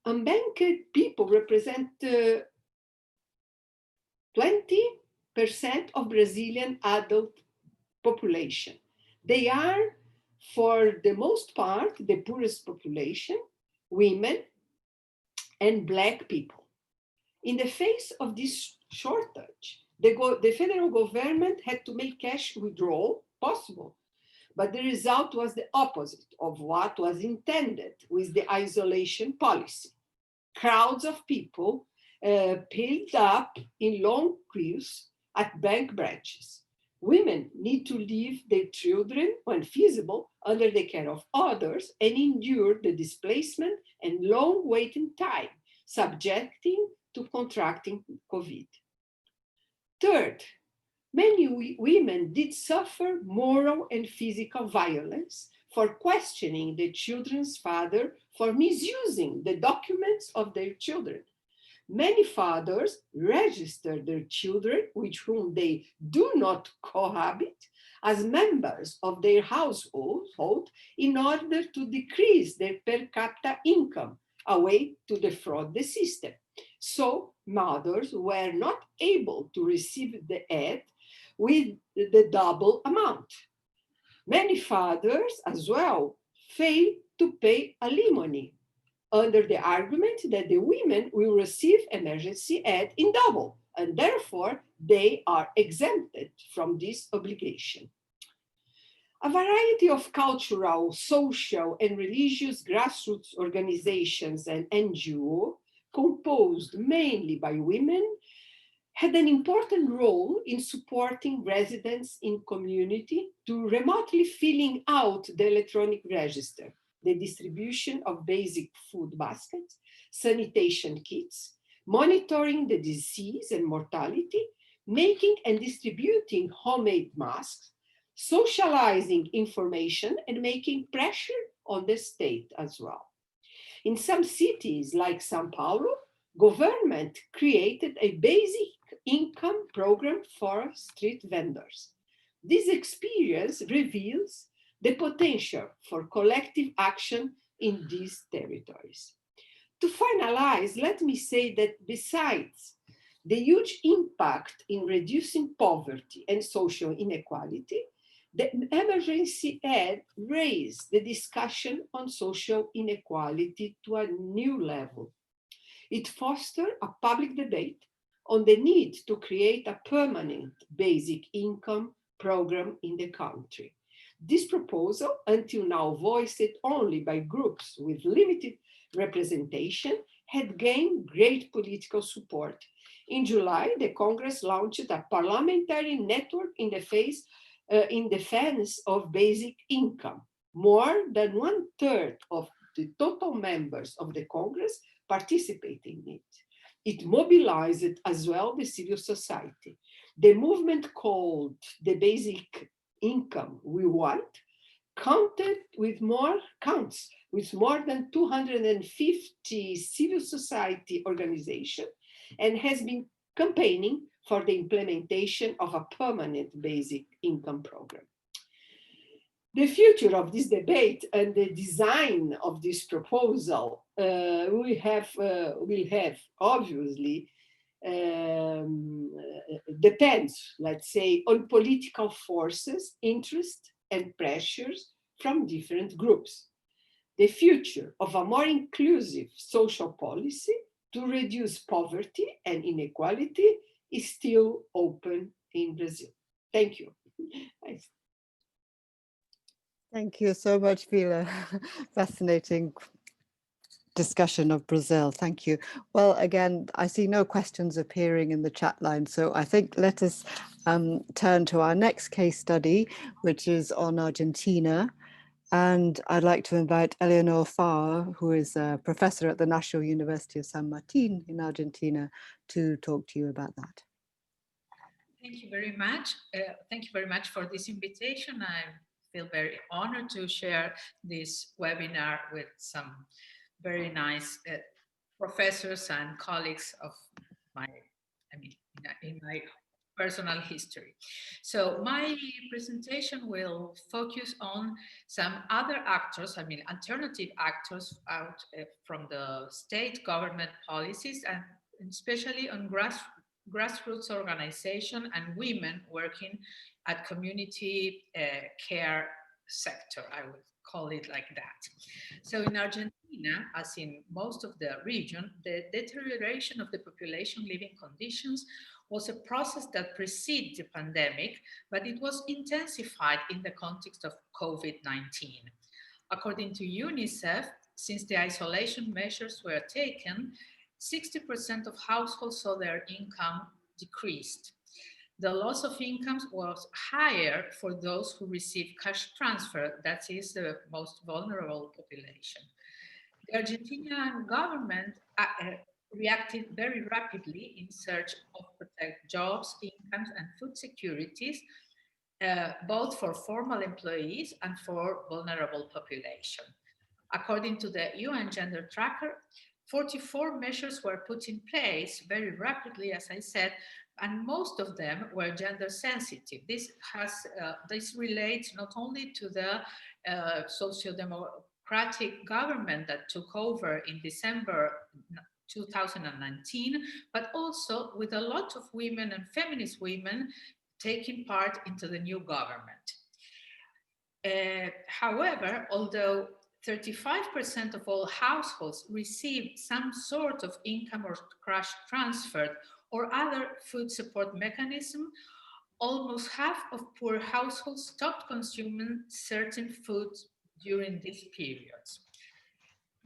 Unbanked people represent 20% of Brazilian adult population. They are, for the most part, the poorest population, women, and Black people. In the face of this shortage, the federal government had to make cash withdrawal possible, but the result was the opposite of what was intended with the isolation policy. Crowds of people piled up in long queues at bank branches. Women need to leave their children, when feasible, under the care of others and endure the displacement and long waiting time, subjecting to contracting COVID. Third, many women did suffer moral and physical violence for questioning the children's father for misusing the documents of their children. Many fathers register their children with whom they do not cohabit as members of their household in order to decrease their per capita income, a way to defraud the system. So mothers were not able to receive the aid with the double amount. Many fathers as well failed to pay alimony under the argument that the women will receive emergency aid in double, and therefore they are exempted from this obligation. A variety of cultural, social, and religious grassroots organizations and NGOs, composed mainly by women, had an important role in supporting residents in community to remotely filling out the electronic register, the distribution of basic food baskets, sanitation kits, monitoring the disease and mortality, making and distributing homemade masks, socializing information, and making pressure on the state as well. In some cities like São Paulo, government created a basic income program for street vendors. This experience reveals the potential for collective action in these territories. To finalize, let me say that besides the huge impact in reducing poverty and social inequality, the emergency aid raised the discussion on social inequality to a new level. It fostered a public debate on the need to create a permanent basic income program in the country. This proposal, until now voiced only by groups with limited representation, had gained great political support. In July, the Congress launched a parliamentary network in defense of basic income. More than 1/3 of the total members of the Congress participated in it. It mobilized as well the civil society. The movement called the Basic Income We Want counts with more than 250 civil society organizations and has been campaigning for the implementation of a permanent basic income program. The future of this debate and the design of this proposal will have obviously depends, let's say, on political forces, interests, and pressures from different groups. The future of a more inclusive social policy to reduce poverty and inequality is still open in Brazil. Thank you. Thank you so much, Bila. Fascinating discussion of Brazil. Thank you. Well, again, I see no questions appearing in the chat line, so I think let us turn to our next case study, which is on Argentina. And I'd like to invite Eleonor Faur, who is a professor at the National University of San Martin in Argentina, to talk to you about that. Thank you very much. Thank you very much for this invitation. I feel very honored to share this webinar with some very nice professors and colleagues of my, in my personal history. So my presentation will focus on some other actors, alternative actors out from the state government policies, and especially on grassroots organization and women working at community care sector, I would call it like that. So in Argentina, as in most of the region, the deterioration of the population living conditions was a process that preceded the pandemic, but it was intensified in the context of COVID-19. According to UNICEF, since the isolation measures were taken, 60% of households saw their income decreased. The loss of incomes was higher for those who receive cash transfer, that is the most vulnerable population. The Argentinian government reacted very rapidly in search of protect jobs, incomes, and food securities, both for formal employees and for vulnerable population. According to the UN Gender Tracker, 44 measures were put in place very rapidly, as I said, and most of them were gender sensitive. This relates not only to the socio-democratic government that took over in December 2019, but also with a lot of women and feminist women taking part into the new government. However, although 35% of all households received some sort of income or cash transfer or other food support mechanism, almost half of poor households stopped consuming certain foods during these periods.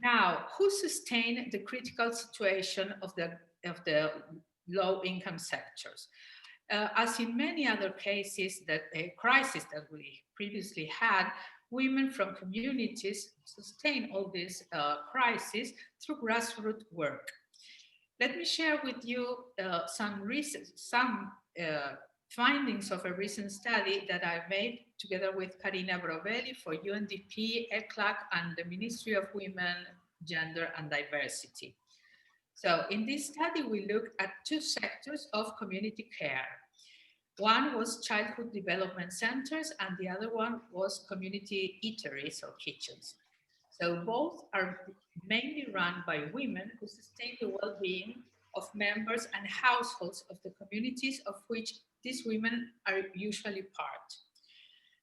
Now, who sustained the critical situation of the low-income sectors? As in many other cases crises that we previously had, women from communities sustain all these crises through grassroots work. Let me share with you some findings of a recent study that I made together with Karina Brovelli for UNDP, ECLAC, and the Ministry of Women, Gender and Diversity. So in this study, we looked at two sectors of community care. One was childhood development centers, and the other one was community eateries or kitchens. So both are mainly run by women who sustain the well-being of members and households of the communities of which these women are usually part.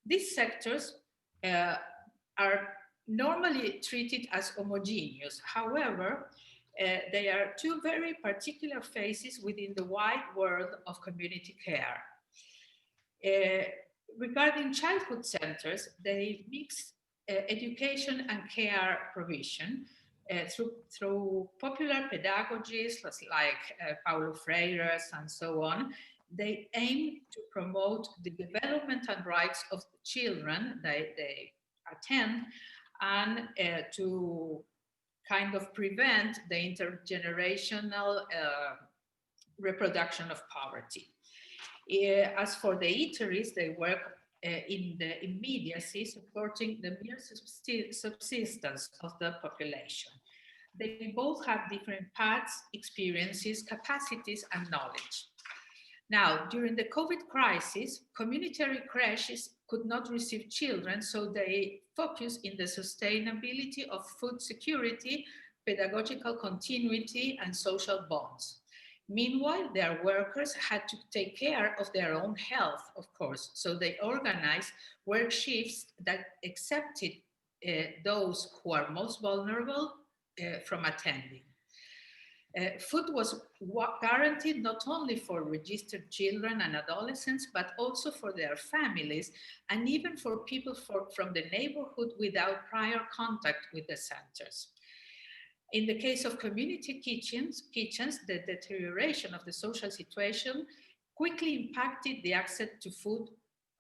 These sectors are normally treated as homogeneous. However, they are two very particular phases within the wide world of community care. Regarding childhood centers, they mix education and care provision through popular pedagogies like Paulo Freire and so on. They aim to promote the development and rights of the children they attend and to kind of prevent the intergenerational reproduction of poverty. As for the eateries, they work in the immediacy, supporting the mere subsistence of the population. They both have different paths, experiences, capacities, and knowledge. Now, during the COVID crisis, communitary creches could not receive children, so they focused in the sustainability of food security, pedagogical continuity, and social bonds. Meanwhile, their workers had to take care of their own health, of course, so they organized work shifts that accepted those who are most vulnerable from attending. Food was guaranteed not only for registered children and adolescents, but also for their families and even for people from the neighborhood without prior contact with the centers. In the case of community kitchens, the deterioration of the social situation quickly impacted the access to food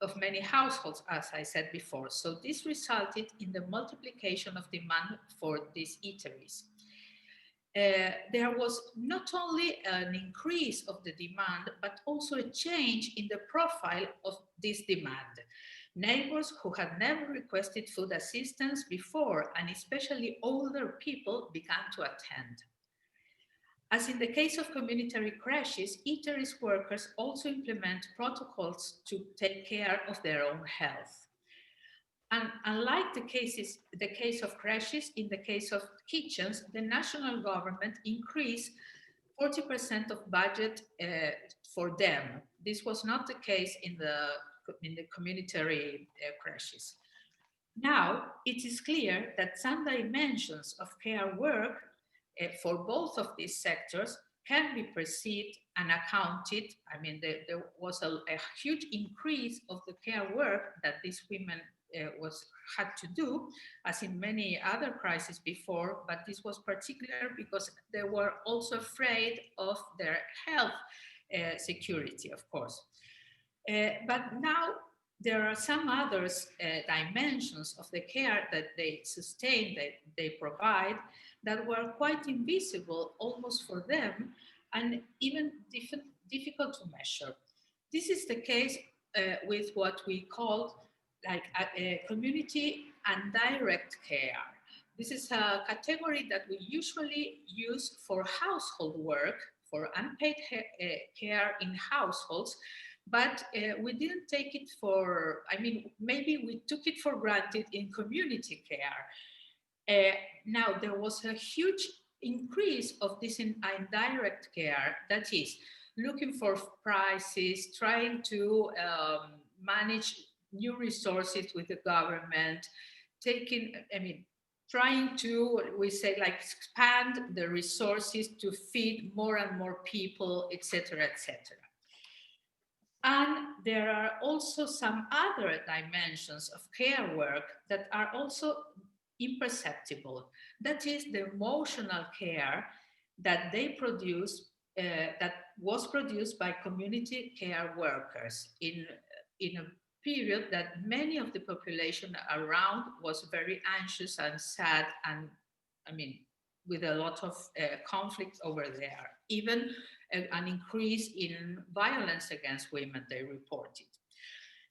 of many households, as I said before. So this resulted in the multiplication of demand for these eateries. There was not only an increase of the demand, but also a change in the profile of this demand. Neighbors who had never requested food assistance before, and especially older people, began to attend. As in the case of communitary creches, eateries workers also implement protocols to take care of their own health. And unlike the case of creches, in the case of kitchens, the national government increased 40% of budget for them. This was not the case in the communitary creches. Now, it is clear that some dimensions of care work for both of these sectors can be perceived and accounted. I mean, there was a huge increase of the care work that these women had to do, as in many other crises before, but this was particular because they were also afraid of their health security, of course. But now there are some other dimensions of the care that they sustain, that they provide, that were quite invisible almost for them, and even difficult to measure. This is the case with what we call like a community and direct care. This is a category that we usually use for household work, for unpaid care in households, but we didn't take it for, I mean, maybe we took it for granted in community care. Now, there was a huge increase of this indirect care, that is, looking for prices, trying to manage new resources with the government, trying to, we say, like, expand the resources to feed more and more people, etc., etc. And there are also some other dimensions of care work that are also imperceptible. That is the emotional care that they produce, that was produced by community care workers in a period that many of the population around was very anxious and sad, and I mean, with a lot of conflict over there. Even an increase in violence against women, they reported.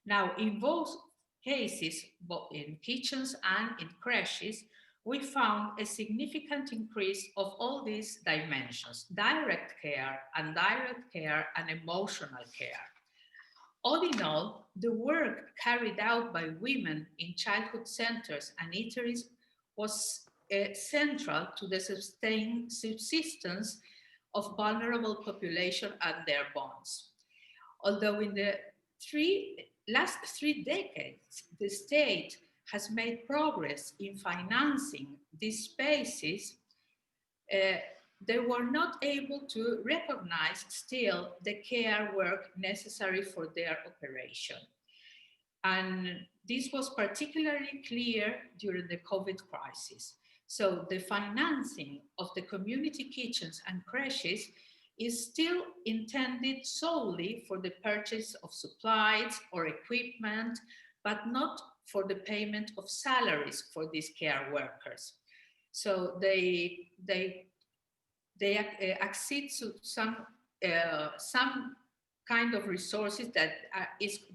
Now, in both cases, both in kitchens and in creches, we found a significant increase of all these dimensions: direct care, indirect care, and emotional care. All in all, the work carried out by women in childhood centers and eateries was central to the sustained subsistence of vulnerable population and their bonds. Although in the last three decades, the state has made progress in financing these spaces, they were not able to recognize still the care work necessary for their operation. And this was particularly clear during the COVID crisis. So the financing of the community kitchens and creches is still intended solely for the purchase of supplies or equipment, but not for the payment of salaries for these care workers. So they accede to some kind of resources that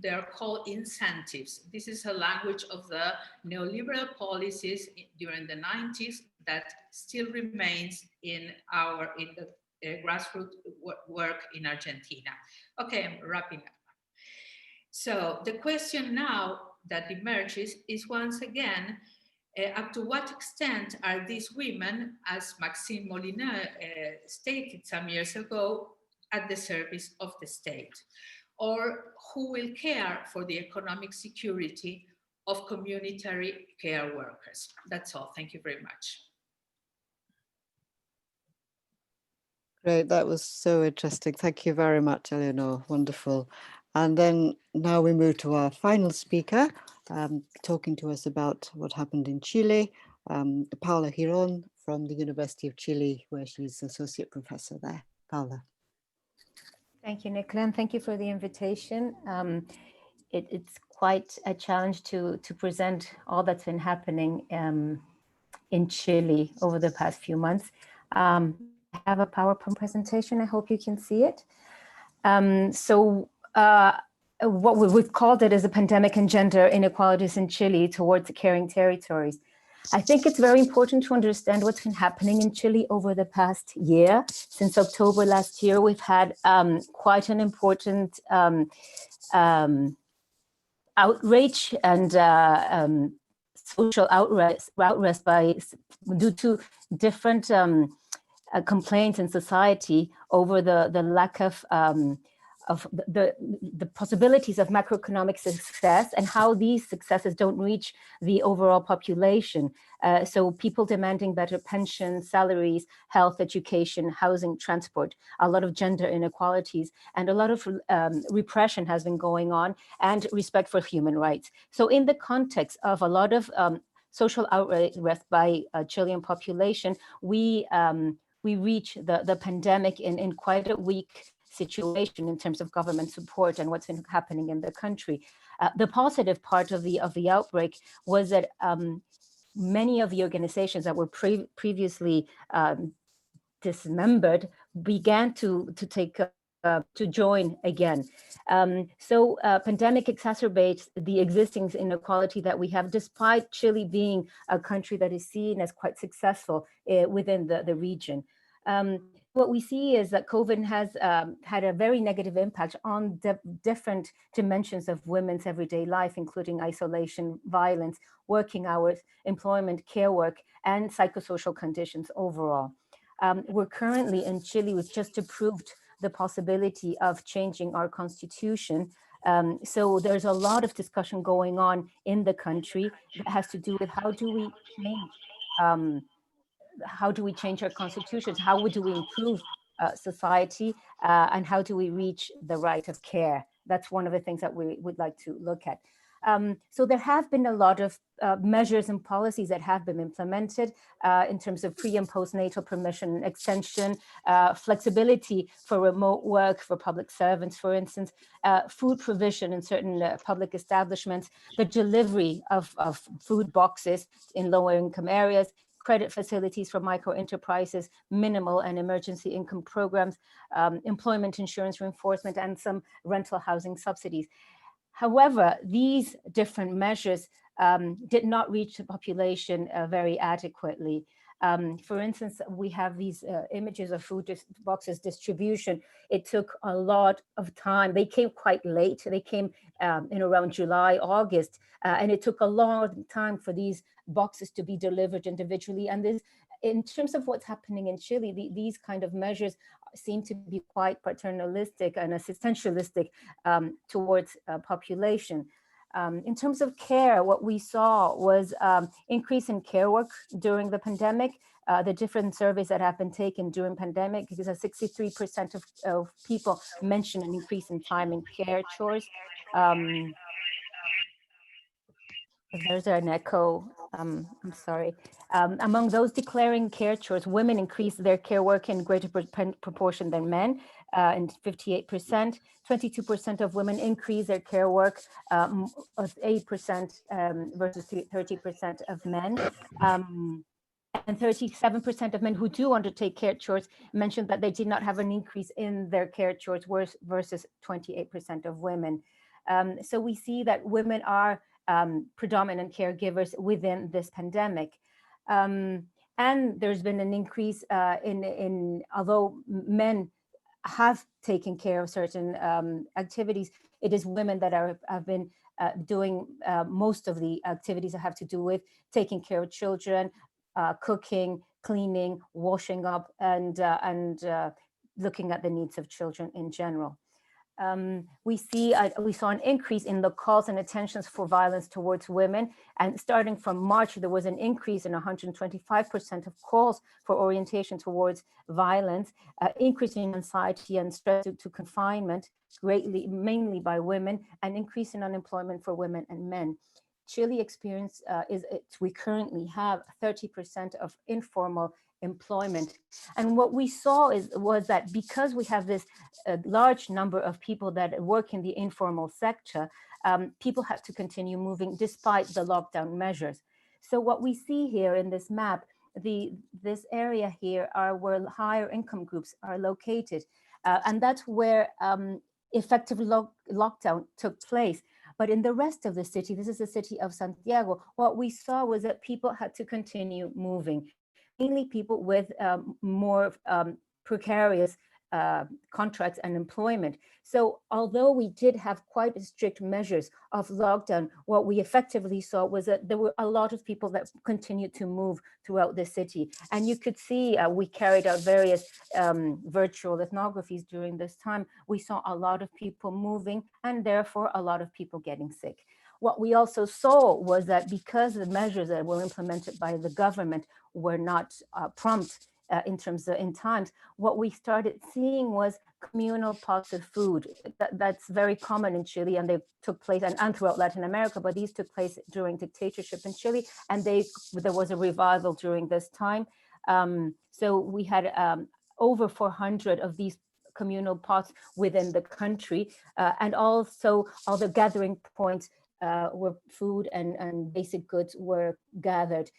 they're called incentives. This is a language of the neoliberal policies during the 90s that still remains in the grassroots work in Argentina. Okay, I'm wrapping up. So the question now that emerges is once again, up to what extent are these women, as Maxine Molina stated some years ago, at the service of the state? Or who will care for the economic security of community care workers? That's all. Thank you very much. Great, that was so interesting. Thank you very much, Eleonor. Wonderful. And then now we move to our final speaker, talking to us about what happened in Chile, Paola Jirón from the University of Chile, where she's associate professor there. Paola. Thank you, Nicola, and thank you for the invitation. It's quite a challenge to present all that's been happening in Chile over the past few months. I have a PowerPoint presentation. I hope you can see it. What we've called it is a pandemic and gender inequalities in Chile towards the caring territories. I think it's very important to understand what's been happening in Chile over the past year. Since October last year, we've had quite an important outrage and social outrage due to different complaints in society over the lack of the possibilities of macroeconomic success and how these successes don't reach the overall population. So people demanding better pensions, salaries, health, education, housing, transport, a lot of gender inequalities, and a lot of repression has been going on, and respect for human rights. So in the context of a lot of social outrage by Chilean population, we reach the pandemic in quite a weak situation in terms of government support and what's been happening in the country. The positive part of the outbreak was that many of the organizations that were previously dismembered began to join again. So pandemic exacerbates the existing inequality that we have, despite Chile being a country that is seen as quite successful within the region. What we see is that COVID has had a very negative impact on different dimensions of women's everyday life, including isolation, violence, working hours, employment, care work, and psychosocial conditions overall. We're currently in Chile, we've just approved the possibility of changing our constitution. So there's a lot of discussion going on in the country that has to do with how do we change our constitutions, how do we improve society, and how do we reach the right of care. That's one of the things that we would like to look at. So there have been a lot of measures and policies that have been implemented in terms of pre and postnatal permission extension, flexibility for remote work for public servants, for instance, food provision in certain public establishments, the delivery of food boxes in lower income areas, credit facilities for micro enterprises, minimal and emergency income programs, employment insurance reinforcement, and some rental housing subsidies. However, these different measures did not reach the population very adequately. For instance, we have these images of food boxes distribution. It took a lot of time. They came quite late. They came in around July, August, and it took a long time for these boxes to be delivered individually. And this, in terms of what's happening in Chile, these kind of measures seem to be quite paternalistic and assistantialistic towards population. In terms of care, what we saw was increase in care work during the pandemic. The different surveys that have been taken during pandemic, because 63% of people mention an increase in time in care chores. There's an echo. I'm sorry. Among those declaring care chores, women increased their care work in greater proportion than men, and 58%. 22% of women increase their care work, of 8% versus 30% of men. And 37% of men who do undertake care chores mentioned that they did not have an increase in their care chores versus 28% of women. So we see that women are predominant caregivers within this pandemic. And there's been an increase in although men have taken care of certain activities, it is women that have been doing most of the activities that have to do with taking care of children, cooking, cleaning, washing up, and looking at the needs of children in general. We saw an increase in the calls and attentions for violence towards women, and starting from March, there was an increase in 125% of calls for orientation towards violence, increasing anxiety and stress due to confinement, greatly, mainly by women, and increase in unemployment for women and men. Chile experience we currently have 30% of informal employment. And what we saw was that because we have this large number of people that work in the informal sector, people have to continue moving despite the lockdown measures. So what we see here in this map, this area here are where higher income groups are located. And that's where effective lockdown took place. But in the rest of the city, this is the city of Santiago, what we saw was that people had to continue moving, mainly people with more precarious contracts and employment. So although we did have quite strict measures of lockdown, what we effectively saw was that there were a lot of people that continued to move throughout the city. And you could see we carried out various virtual ethnographies during this time. We saw a lot of people moving and therefore a lot of people getting sick. What we also saw was that because the measures that were implemented by the government were not prompt in times, what we started seeing was communal pots of food. That's very common in Chile, and they took place and throughout Latin America, but these took place during dictatorship in Chile, and there was a revival during this time. So we had over 400 of these communal pots within the country, and also all the gathering points where food and basic goods were gathered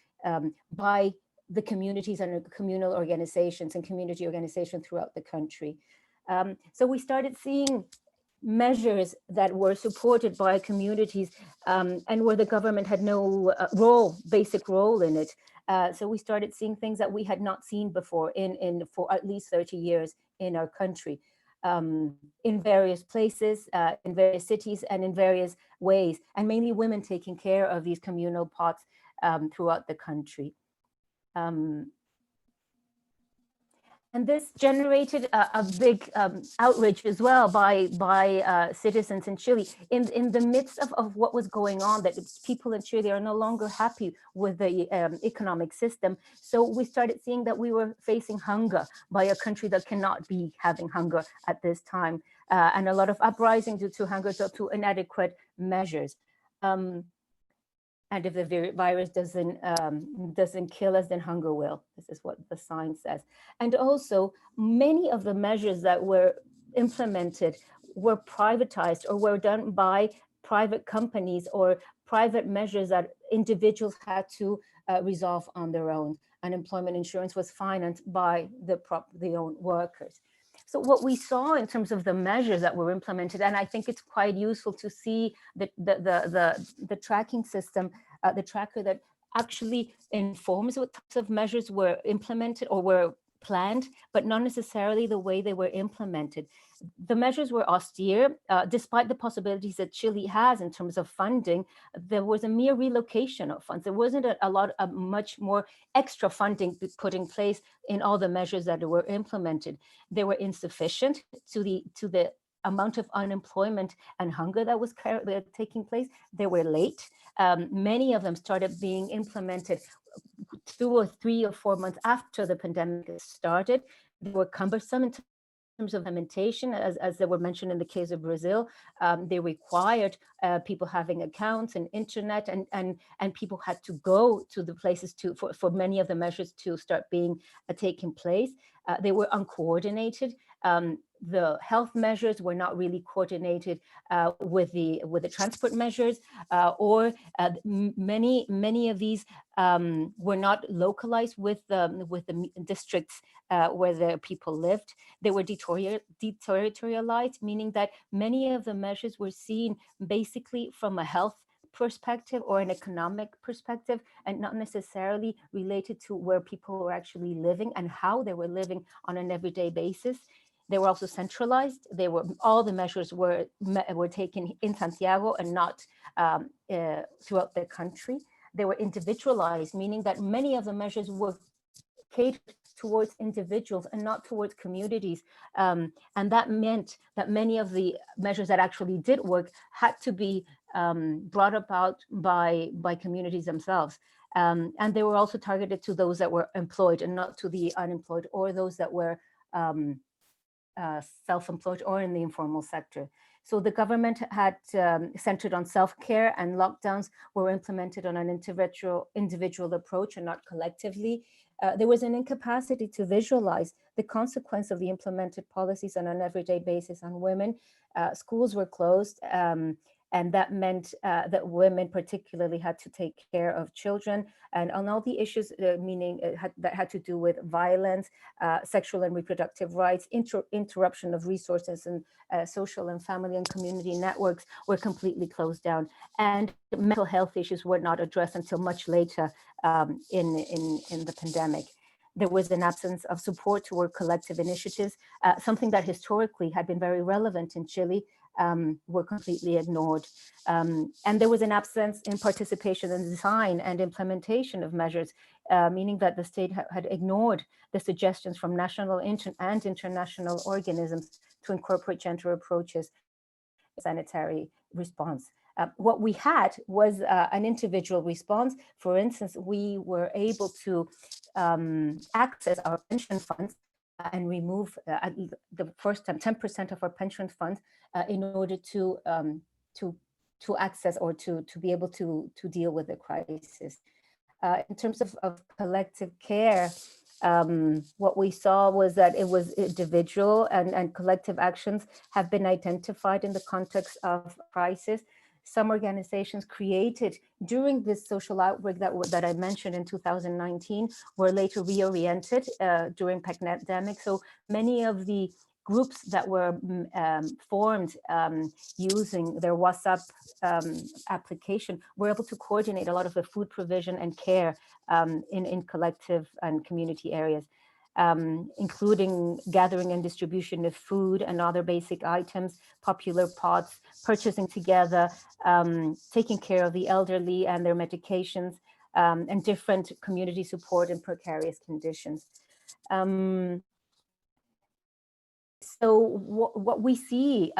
by the communities and communal organizations and community organizations throughout the country. So we started seeing measures that were supported by communities and where the government had no basic role in it. So we started seeing things that we had not seen before for at least 30 years in our country, in various places, in various cities, and in various ways, and mainly women taking care of these communal pots throughout the country. And this generated a big outrage as well by citizens in Chile. In the midst of what was going on, that people in Chile are no longer happy with the economic system. So we started seeing that we were facing hunger by a country that cannot be having hunger at this time. And a lot of uprising due to hunger, due to inadequate measures. And if the virus doesn't kill us, then hunger will. This is what the sign says. And also, many of the measures that were implemented were privatized or were done by private companies or private measures that individuals had to resolve on their own. Unemployment insurance was financed by the own workers. So what we saw in terms of the measures that were implemented, and I think it's quite useful to see the tracking system, the tracker that actually informs what types of measures were implemented or were planned, but not necessarily the way they were implemented. The measures were austere, despite the possibilities that Chile has in terms of funding. There was a mere relocation of funds. There wasn't much more extra funding put in place in all the measures that were implemented. They were insufficient to the amount of unemployment and hunger that was taking place. They were late. Many of them started being implemented 2 or 3 or 4 months after the pandemic started. They were cumbersome in terms of implementation, as they were mentioned in the case of Brazil. They required people having accounts and internet, and people had to go to the places for many of the measures to start being taking place. They were uncoordinated. The health measures were not really coordinated with the transport measures, or many of these were not localized with the districts where the people lived. They were deterritorialized, meaning that many of the measures were seen basically from a health perspective or an economic perspective, and not necessarily related to where people were actually living and how they were living on an everyday basis. They were also centralized. All the measures were taken in Santiago and not throughout the country. They were individualized, meaning that many of the measures were catered towards individuals and not towards communities. And that meant that many of the measures that actually did work had to be brought about by communities themselves. And they were also targeted to those that were employed and not to the unemployed or those that were self-employed or in the informal sector. So the government had centered on self-care, and lockdowns were implemented on an individual approach and not collectively. There was an incapacity to visualize the consequence of the implemented policies on an everyday basis on women. Schools were closed, and that meant that women particularly had to take care of children and on all the issues, that had to do with violence, sexual and reproductive rights, interruption of resources, and social and family and community networks were completely closed down. And mental health issues were not addressed until much later in the pandemic. There was an absence of support toward collective initiatives, something that historically had been very relevant in Chile, were completely ignored. And there was an absence in participation in design and implementation of measures, meaning that the state had ignored the suggestions from national and international organisms to incorporate gender approaches in sanitary response. What we had was an individual response. For instance, we were able to access our pension funds and remove at the first time 10% of our pension funds in order to access or to be able to deal with the crisis. In terms of collective care, what we saw was that it was individual and collective actions have been identified in the context of crisis. Some organizations created during this social outbreak that I mentioned in 2019 were later reoriented during pandemic. So many of the groups that were formed using their WhatsApp application were able to coordinate a lot of the food provision and care in collective and community areas, including gathering and distribution of food and other basic items, popular pots, purchasing together, taking care of the elderly and their medications, and different community support in precarious conditions. So what we see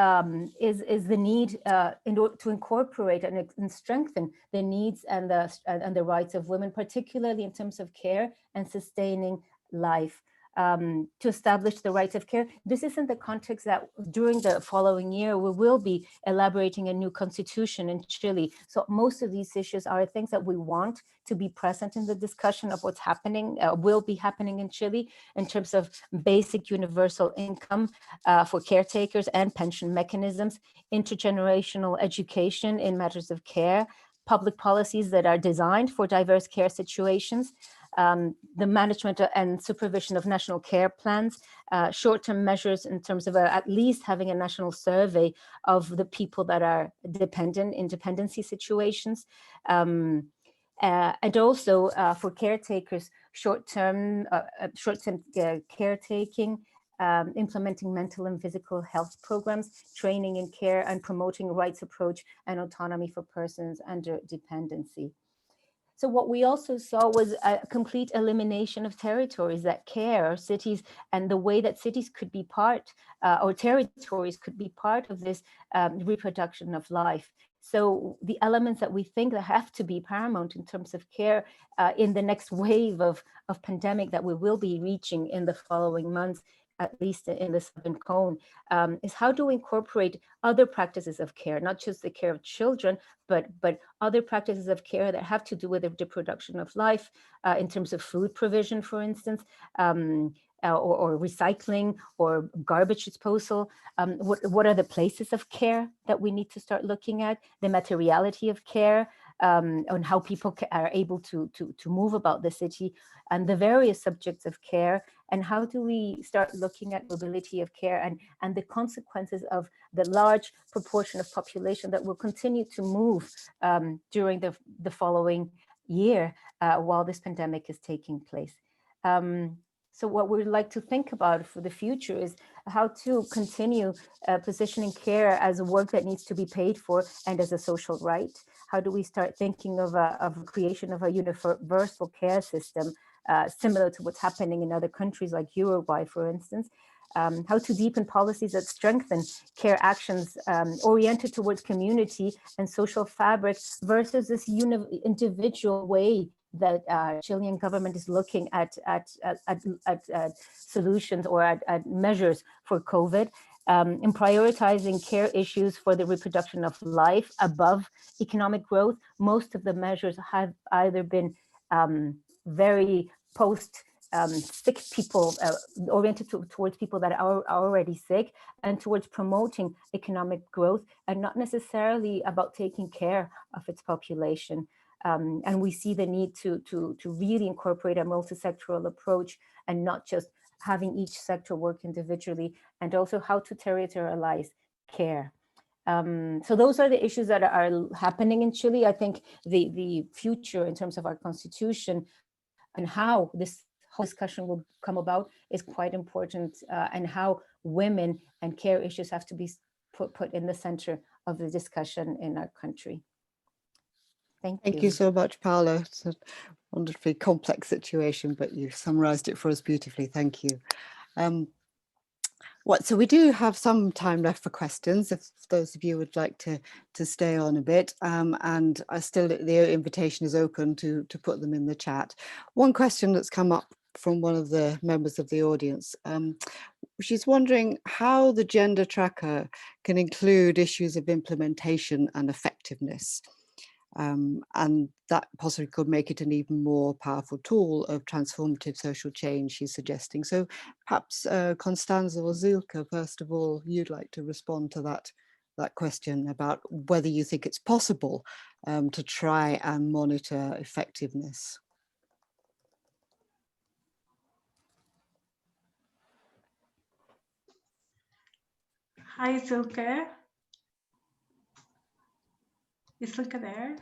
is the need in order to incorporate and strengthen the needs and the rights of women, particularly in terms of care and sustaining life. To establish the rights of care. This is in the context that during the following year, we will be elaborating a new constitution in Chile. So most of these issues are things that we want to be present in the discussion of what's happening, will be happening in Chile in terms of basic universal income for caretakers and pension mechanisms, intergenerational education in matters of care, public policies that are designed for diverse care situations, the management and supervision of national care plans, short-term measures in terms of at least having a national survey of the people that are dependent in dependency situations, and also for caretakers, short-term caretaking, implementing mental and physical health programs, training in care and promoting rights approach and autonomy for persons under dependency. So what we also saw was a complete elimination of territories that care, cities, and the way that cities could be part, or territories could be part of this reproduction of life. So the elements that we think that have to be paramount in terms of care in the next wave of pandemic that we will be reaching in the following months, at least in the Southern Cone, is how to incorporate other practices of care, not just the care of children, but other practices of care that have to do with the reproduction of life in terms of food provision, for instance, or recycling or garbage disposal. What are the places of care that we need to start looking at? The materiality of care, on how people are able to move about the city, and the various subjects of care, and how do we start looking at mobility of care and the consequences of the large proportion of population that will continue to move during the following year while this pandemic is taking place. So what we'd like to think about for the future is how to continue positioning care as a work that needs to be paid for and as a social right. How do we start thinking of a creation of a universal care system, similar to what's happening in other countries like Uruguay, for instance? How to deepen policies that strengthen care actions oriented towards community and social fabric versus this individual way that Chilean government is looking at solutions or at measures for COVID, in prioritizing care issues for the reproduction of life above economic growth. Most of the measures have either been very sick people, oriented towards people that are already sick, and towards promoting economic growth, and not necessarily about taking care of its population. And we see the need to really incorporate a multi-sectoral approach and not just having each sector work individually, and also how to territorialize care. So those are the issues that are happening in Chile. I think the future in terms of our constitution and how whole discussion will come about is quite important, and how women and care issues have to be put in the center of the discussion in our country. Thank you. Thank you so much, Paola. It's a wonderfully complex situation, but you summarized it for us beautifully. Thank you. So we do have some time left for questions, if those of you would like to stay on a bit, and the invitation is open to put them in the chat. One question that's come up from one of the members of the audience, she's wondering how the gender tracker can include issues of implementation and effectiveness. And that possibly could make it an even more powerful tool of transformative social change, she's suggesting. So perhaps Constanza or Silke, first of all, you'd like to respond to that question about whether you think it's possible to try and monitor effectiveness. Hi, Silke. Is Silke there?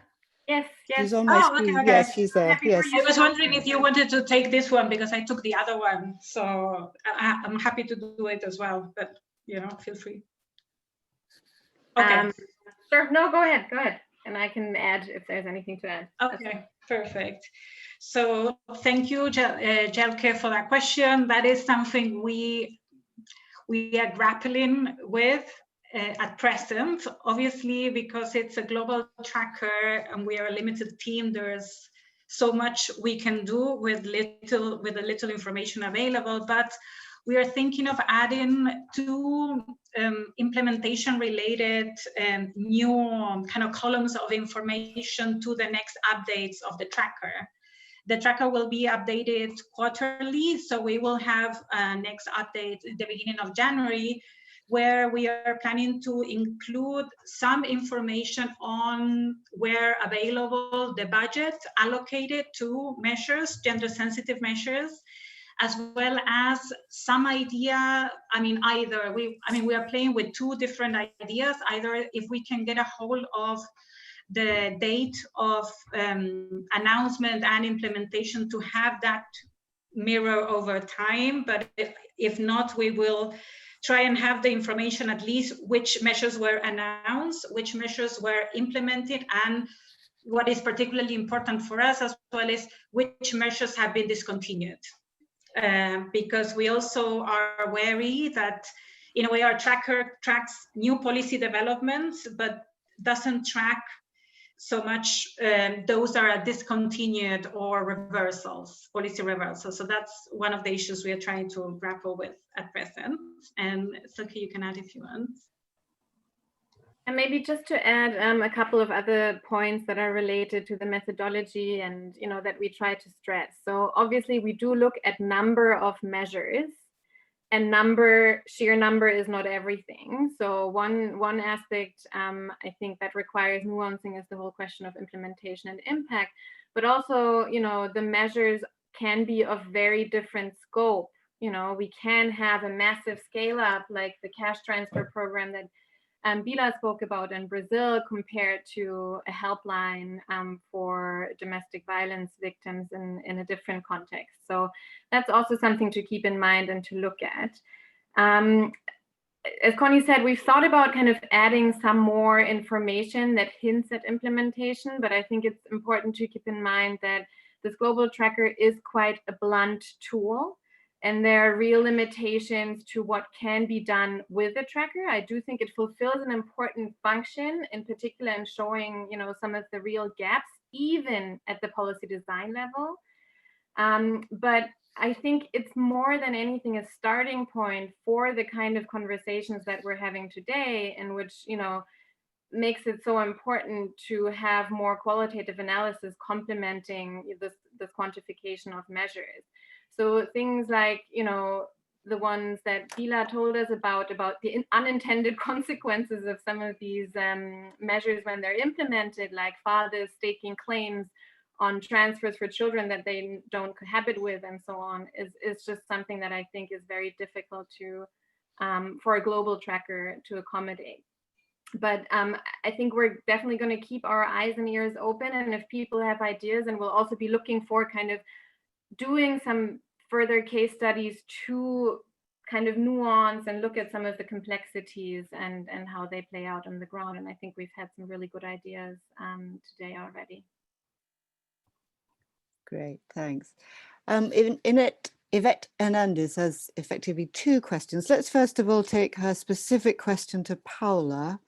Yes, yes. She's on my screen. Okay. Yes, she's there. Yes. I was wondering if you wanted to take this one because I took the other one. So I'm happy to do it as well, but feel free. Okay. Sure. No, go ahead. And I can add if there's anything to add. Okay, perfect. So thank you, Jelke, for that question. That is something we are grappling with at present, obviously, because it's a global tracker and we are a limited team. There's so much we can do with the little information available, but we are thinking of adding 2 implementation-related new kind of columns of information to the next updates of the tracker. The tracker will be updated quarterly, so we will have a next update at the beginning of January, where we are planning to include some information on where available the budget allocated to measures, gender-sensitive measures, as well as some idea. We are playing with 2 different ideas. Either if we can get a hold of the date of announcement and implementation to have that mirror over time, but if not, we will try and have the information, at least which measures were announced, which measures were implemented, and what is particularly important for us as well is which measures have been discontinued. Because we also are wary that in a way our tracker tracks new policy developments, but doesn't track so much those are discontinued or reversals, policy reversals. So that's one of the issues we are trying to grapple with at present. And Silke, you can add if you want. And maybe just to add a couple of other points that are related to the methodology and that we try to stress. So obviously we do look at number of measures, and sheer number is not everything. So one aspect I think that requires nuancing is the whole question of implementation and impact, but also the measures can be of very different scope. We can have a massive scale up like the cash transfer program that Bila spoke about in Brazil, compared to a helpline for domestic violence victims in a different context. So that's also something to keep in mind and to look at. As Connie said, we've thought about kind of adding some more information that hints at implementation, but I think it's important to keep in mind that this global tracker is quite a blunt tool. And there are real limitations to what can be done with the tracker. I do think it fulfills an important function, in particular in showing, some of the real gaps, even at the policy design level. But I think it's more than anything a starting point for the kind of conversations that we're having today, in which, makes it so important to have more qualitative analysis complementing this quantification of measures. So things like, the ones that Bila told us about the unintended consequences of some of these measures when they're implemented, like fathers staking claims on transfers for children that they don't cohabit with and so on, is just something that I think is very difficult to for a global tracker to accommodate. But I think we're definitely going to keep our eyes and ears open, and if people have ideas, and we'll also be looking for kind of doing some further case studies to kind of nuance and look at some of the complexities and how they play out on the ground. And I think we've had some really good ideas today already. Great, thanks. Yvette Hernandez has effectively two questions. Let's first of all take her specific question to Paola.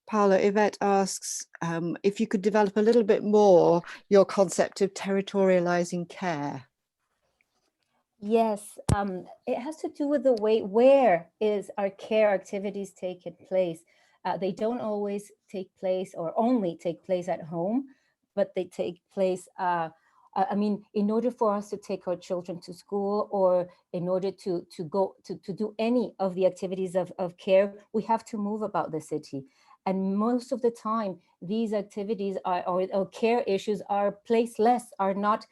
Paola, Yvette asks if you could develop a little bit more your concept of territorializing care. Yes, it has to do with the way where is our care activities taking place. They don't always take place or only take place at home, but they take place I mean, in order for us to take our children to school or in order to do any of the activities of care, we have to move about the city. And most of the time, these activities or care issues are placeless, are not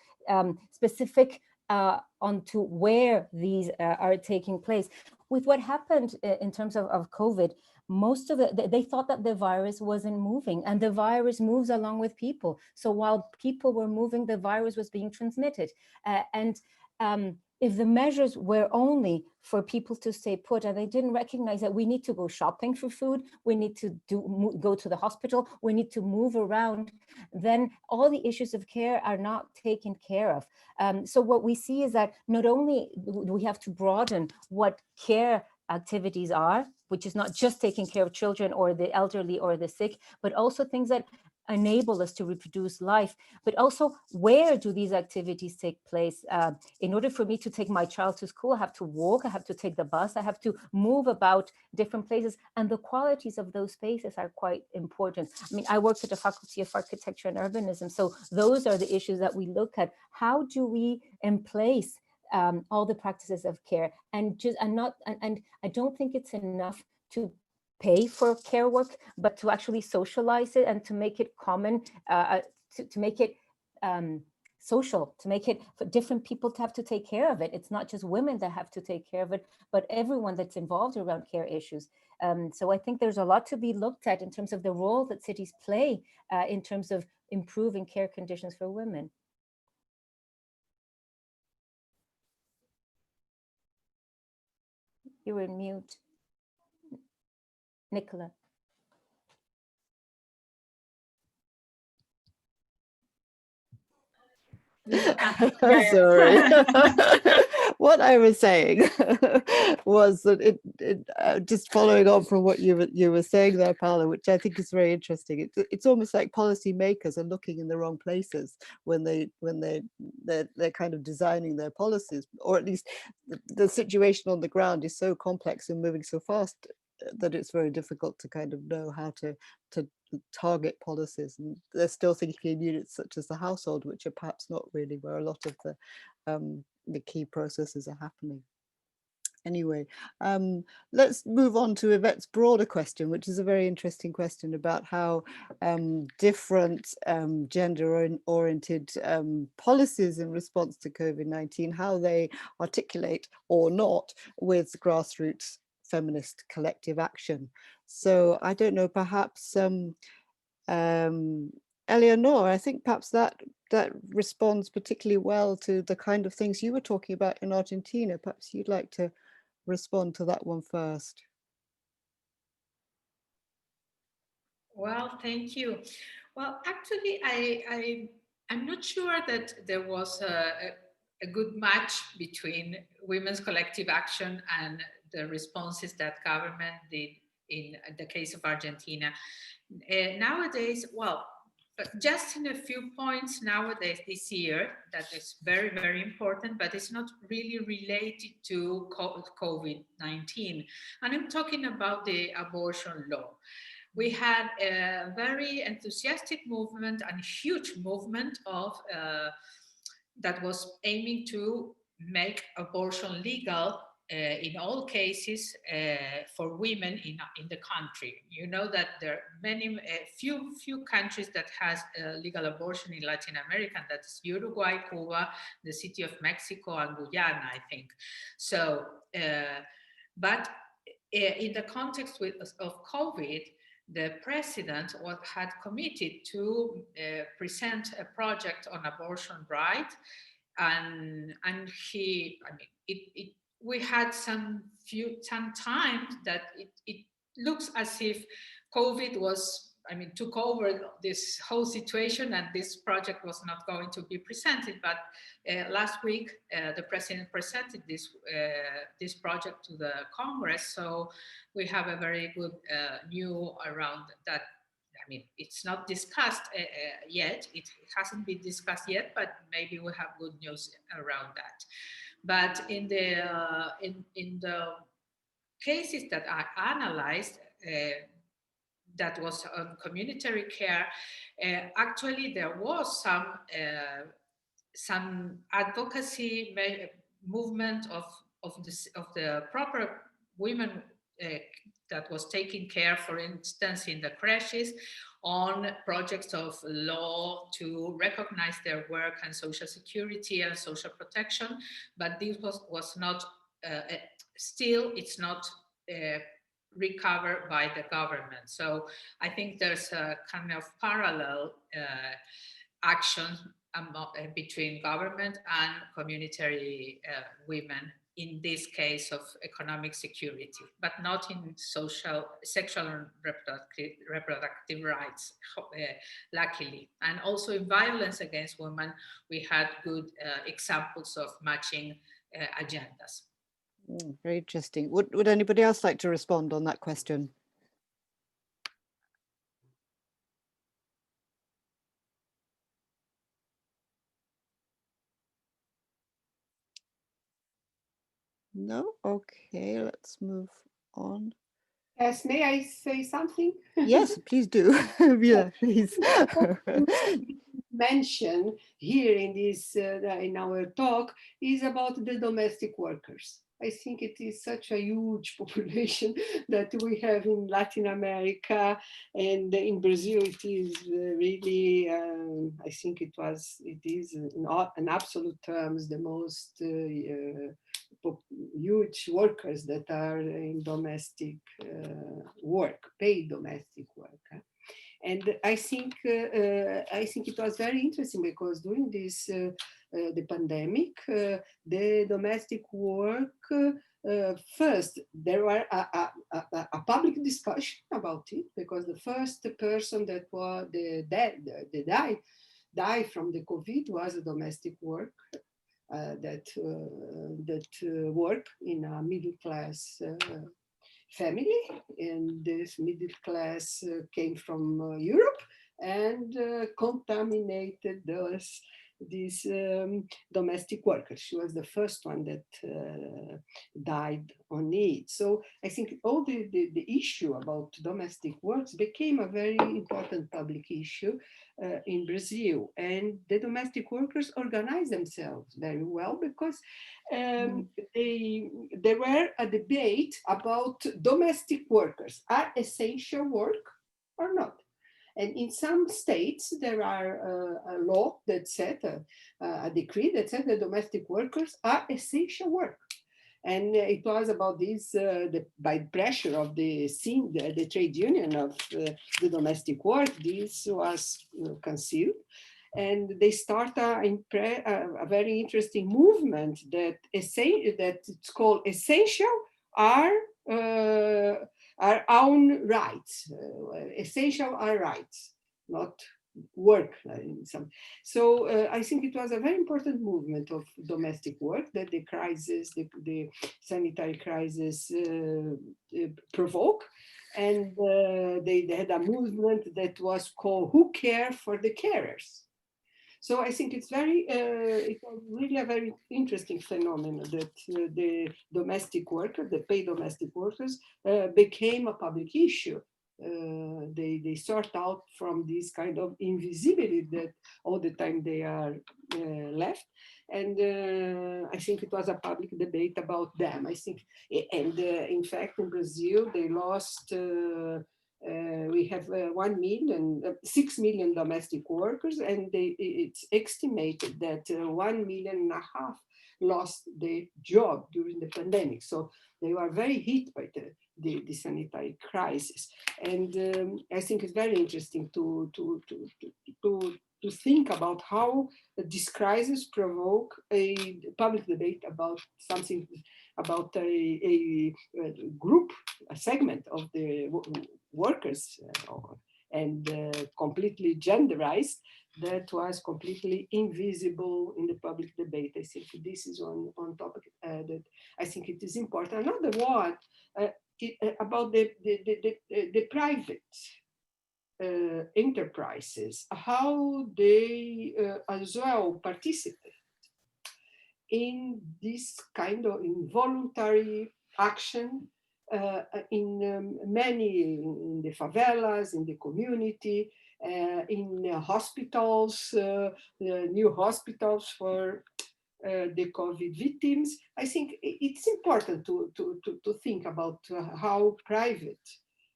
specific onto where these are taking place. With what happened in terms of COVID, most of it, they thought that the virus wasn't moving, and the virus moves along with people. So while people were moving, the virus was being transmitted. If the measures were only for people to stay put, and they didn't recognize that we need to go shopping for food, we need to go to the hospital, we need to move around, then all the issues of care are not taken care of. So what we see is that not only do we have to broaden what care activities are, which is not just taking care of children or the elderly or the sick, but also things that enable us to reproduce life, but also where do these activities take place? In order for me to take my child to school, I have to walk, I have to take the bus, I have to move about different places, and the qualities of those spaces are quite important. I mean, I worked at the Faculty of Architecture and Urbanism, so those are the issues that we look at. How do we emplace all the practices of care, and I don't think it's enough to pay for care work, but to actually socialize it and to make it common, to make it social, to make it for different people to have to take care of it. It's not just women that have to take care of it, but everyone that's involved around care issues. So I think there's a lot to be looked at in terms of the role that cities play in terms of improving care conditions for women. You're in mute, Nicola. Sorry. What I was saying was that just following on from what you were saying there, Paola, which I think is very interesting. It's almost like policymakers are looking in the wrong places when they're kind of designing their policies, or at least the situation on the ground is so complex and moving so fast that it's very difficult to kind of know how to target policies, and they're still thinking in units such as the household, which are perhaps not really where a lot of the key processes are happening. Anyway, let's move on to Yvette's broader question, which is a very interesting question about how different gender-oriented policies in response to COVID-19, how they articulate or not with grassroots feminist collective action. So I don't know, perhaps Eleonor, I think perhaps that responds particularly well to the kind of things you were talking about in Argentina. Perhaps you'd like to respond to that one first. Well, thank you. Well, actually, I'm not sure that there was a good match between women's collective action and the responses that government did in the case of Argentina. Nowadays, well, just in a few points nowadays this year, that is very, very important, but it's not really related to COVID-19. And I'm talking about the abortion law. We had a very enthusiastic movement and huge movement of that was aiming to make abortion legal in all cases for women in the country. You know that there are many few countries that has legal abortion in Latin America, and that's Uruguay, Cuba, the city of Mexico, and Guyana, I think. So, but in the context of COVID, the president had committed to present a project on abortion rights, and he, I mean, we had some times that it looks as if COVID was, I mean, took over this whole situation, and this project was not going to be presented. But last week, the president presented this project to the Congress. So we have a very good news around that. I mean, it's not discussed yet. It hasn't been discussed yet, but maybe we have good news around that. But in the cases that I analyzed, that was on community care, actually there was some advocacy movement of the proper women that was taking care, for instance, in the creches, on projects of law to recognize their work and social security and social protection. But this was not, still it's not recovered by the government. So I think there's a kind of parallel action between government and community women in this case of economic security, but not in sexual and reproductive rights, luckily. And also in violence against women, we had good examples of matching agendas. Very interesting. Would anybody else like to respond on that question? No? Okay, let's move on. Yes, may I say something? Yes, please do. Bila, please. Mention here in this in our talk is about the domestic workers. I think it is such a huge population that we have in Latin America, and in Brazil it is really, I think it is in absolute terms the most huge workers that are in domestic work, paid domestic work. And I think it was very interesting because during this the pandemic, the domestic work, first there were a public discussion about it, because the first person that was died from the COVID was a domestic work that worked in a middle class family, and this middle class came from Europe and contaminated these domestic workers. She was the first one that died on it. So I think all the issue about domestic works became a very important public issue in Brazil. And the domestic workers organized themselves very well, because there were a debate about domestic workers are essential work or not. And in some states, there are a law that said, a decree that said that domestic workers are essential work. And it was about this, by pressure of the trade union of the domestic work, this was concealed. And they start a very interesting movement that it's called essential are own rights. Essential are rights, not work. So I think it was a very important movement of domestic work that the crisis, the sanitary crisis provoked. And they had a movement that was called Who Care for the Carers? So I think it's it was really a very interesting phenomenon that the domestic workers, the paid domestic workers, became a public issue. They sort out from this kind of invisibility that all the time they are left. And I think it was a public debate about them. I think, and in fact, in Brazil, they lost we have 6 million domestic workers, and it's estimated that 1.5 million lost their job during the pandemic. So they were very hit by the sanitary crisis. And I think it's very interesting to think about how this crisis provoke a public debate about something, about a group, a segment of the workers, and completely genderized, that was completely invisible in the public debate. I think this is one topic that I think it is important. Another one about the private enterprises, how they as well participate in this kind of involuntary action in the favelas, in the community, in hospitals, new hospitals for the COVID victims. I think it's important to think about how private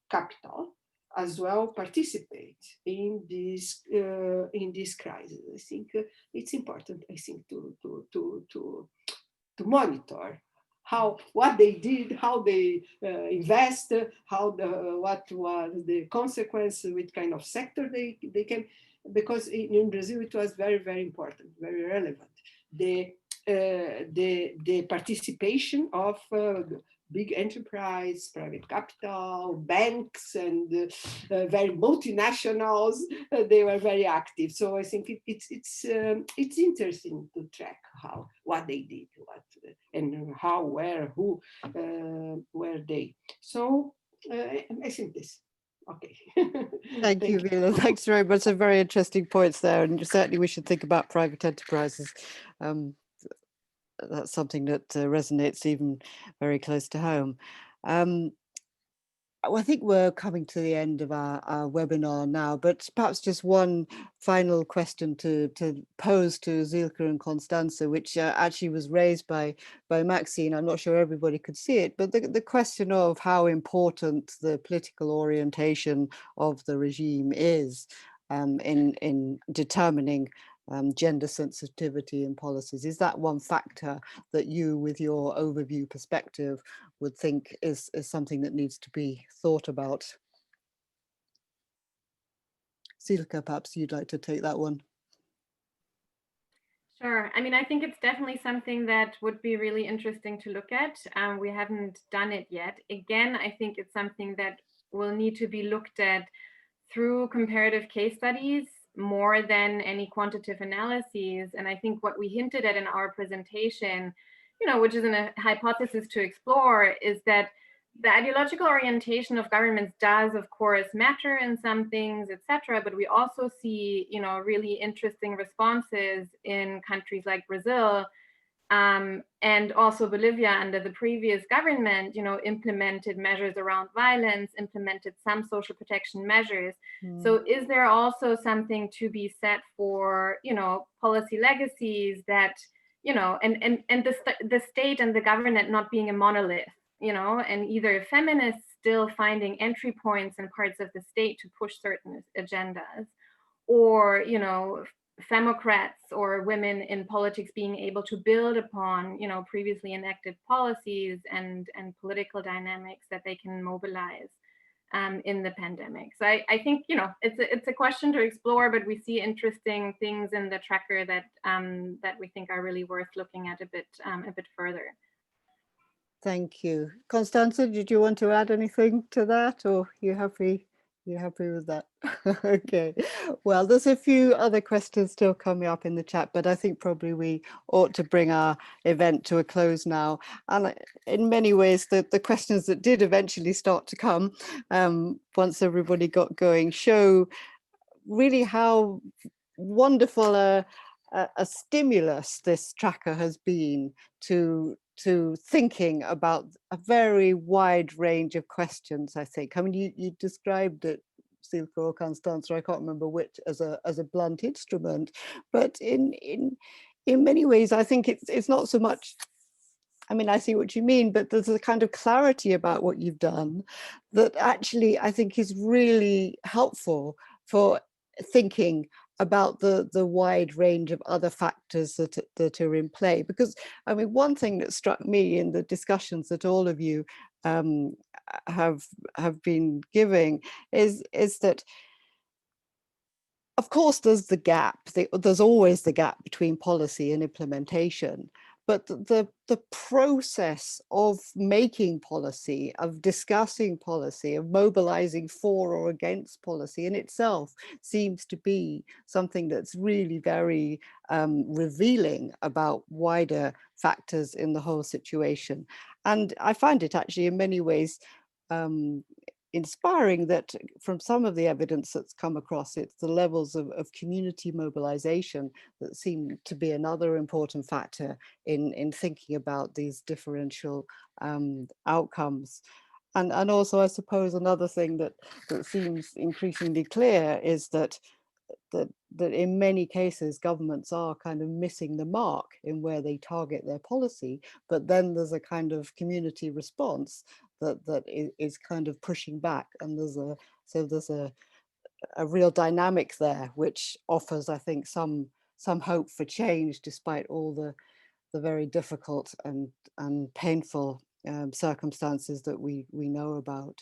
capital as well participate in this crisis. I think it's important. I think to monitor what they did, how they invest, what was the consequence, which kind of sector they came, because in Brazil it was very, very important, very relevant. The participation of big enterprise, private capital, banks, and very multinationals, they were very active. So I think it's interesting to track what they did, and how, where, who were they. So I think this. Okay. Thank you, Bila. Thanks very much. Some very interesting points there, and certainly we should think about private enterprises. That's something that resonates even very close to home. I think we're coming to the end of our webinar now, but perhaps just one final question to pose to Silke and Constanza, which actually was raised by Maxine. I'm not sure everybody could see it, but the question of how important the political orientation of the regime is in determining gender sensitivity in policies. Is that one factor that you, with your overview perspective, would think is something that needs to be thought about? Silke, perhaps you'd like to take that one. Sure. I mean, I think it's definitely something that would be really interesting to look at. We haven't done it yet. Again, I think it's something that will need to be looked at through comparative case studies more than any quantitative analyses. And I think what we hinted at in our presentation, which is a hypothesis to explore, is that the ideological orientation of governments does, of course, matter in some things, etc. But we also see, really interesting responses in countries like Brazil, and also Bolivia under the previous government, implemented measures around violence, implemented some social protection measures. So is there also something to be said for, policy legacies that, and the state and the government not being a monolith, and either feminists still finding entry points in parts of the state to push certain agendas, or, Democrats or women in politics being able to build upon, previously enacted policies and political dynamics that they can mobilize in the pandemic. So I think, it's a question to explore, but we see interesting things in the tracker that that we think are really worth looking at a bit further. Thank you. Constanza, did you want to add anything to that, or you happy? You happy with that? Okay. Well, there's a few other questions still coming up in the chat, but I think probably we ought to bring our event to a close now. And in many ways, the questions that did eventually start to come once everybody got going show really how wonderful a stimulus this tracker has been to thinking about a very wide range of questions. I think. I mean, you described it, Silke or Constanza, I can't remember which, as a blunt instrument, but in many ways, I think it's not so much. I mean, I see what you mean, but there's a kind of clarity about what you've done that actually I think is really helpful for thinking about the wide range of other factors that are in play. Because I mean, one thing that struck me in the discussions that all of you have been giving is that, of course, there's the gap. There's always the gap between policy and implementation. But the process of making policy, of discussing policy, of mobilizing for or against policy in itself seems to be something that's really very revealing about wider factors in the whole situation. And I find it actually in many ways inspiring that from some of the evidence that's come across, it's the levels of community mobilization that seem to be another important factor in thinking about these differential outcomes. And also, I suppose, another thing that seems increasingly clear is that in many cases governments are kind of missing the mark in where they target their policy, but then there's a kind of community response that is kind of pushing back, and there's a real dynamic there which offers, I think, some hope for change despite all the very difficult and painful circumstances that we know about.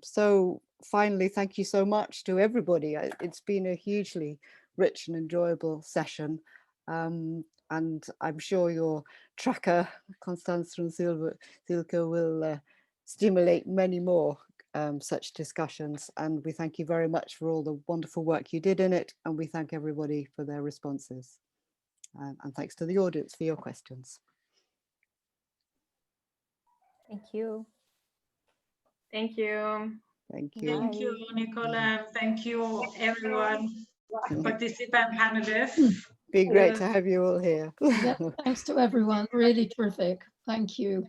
So finally, thank you so much to everybody. It's been a hugely rich and enjoyable session. And I'm sure your tracker, Constanza and Silke, will stimulate many more such discussions. And we thank you very much for all the wonderful work you did in it. And we thank everybody for their responses. And thanks to the audience for your questions. Thank you. Thank you. Thank you. Thank you, Nicola. Thank you, everyone, participant panelists. Be great to have you all here. Yeah, thanks to everyone. Really terrific. Thank you.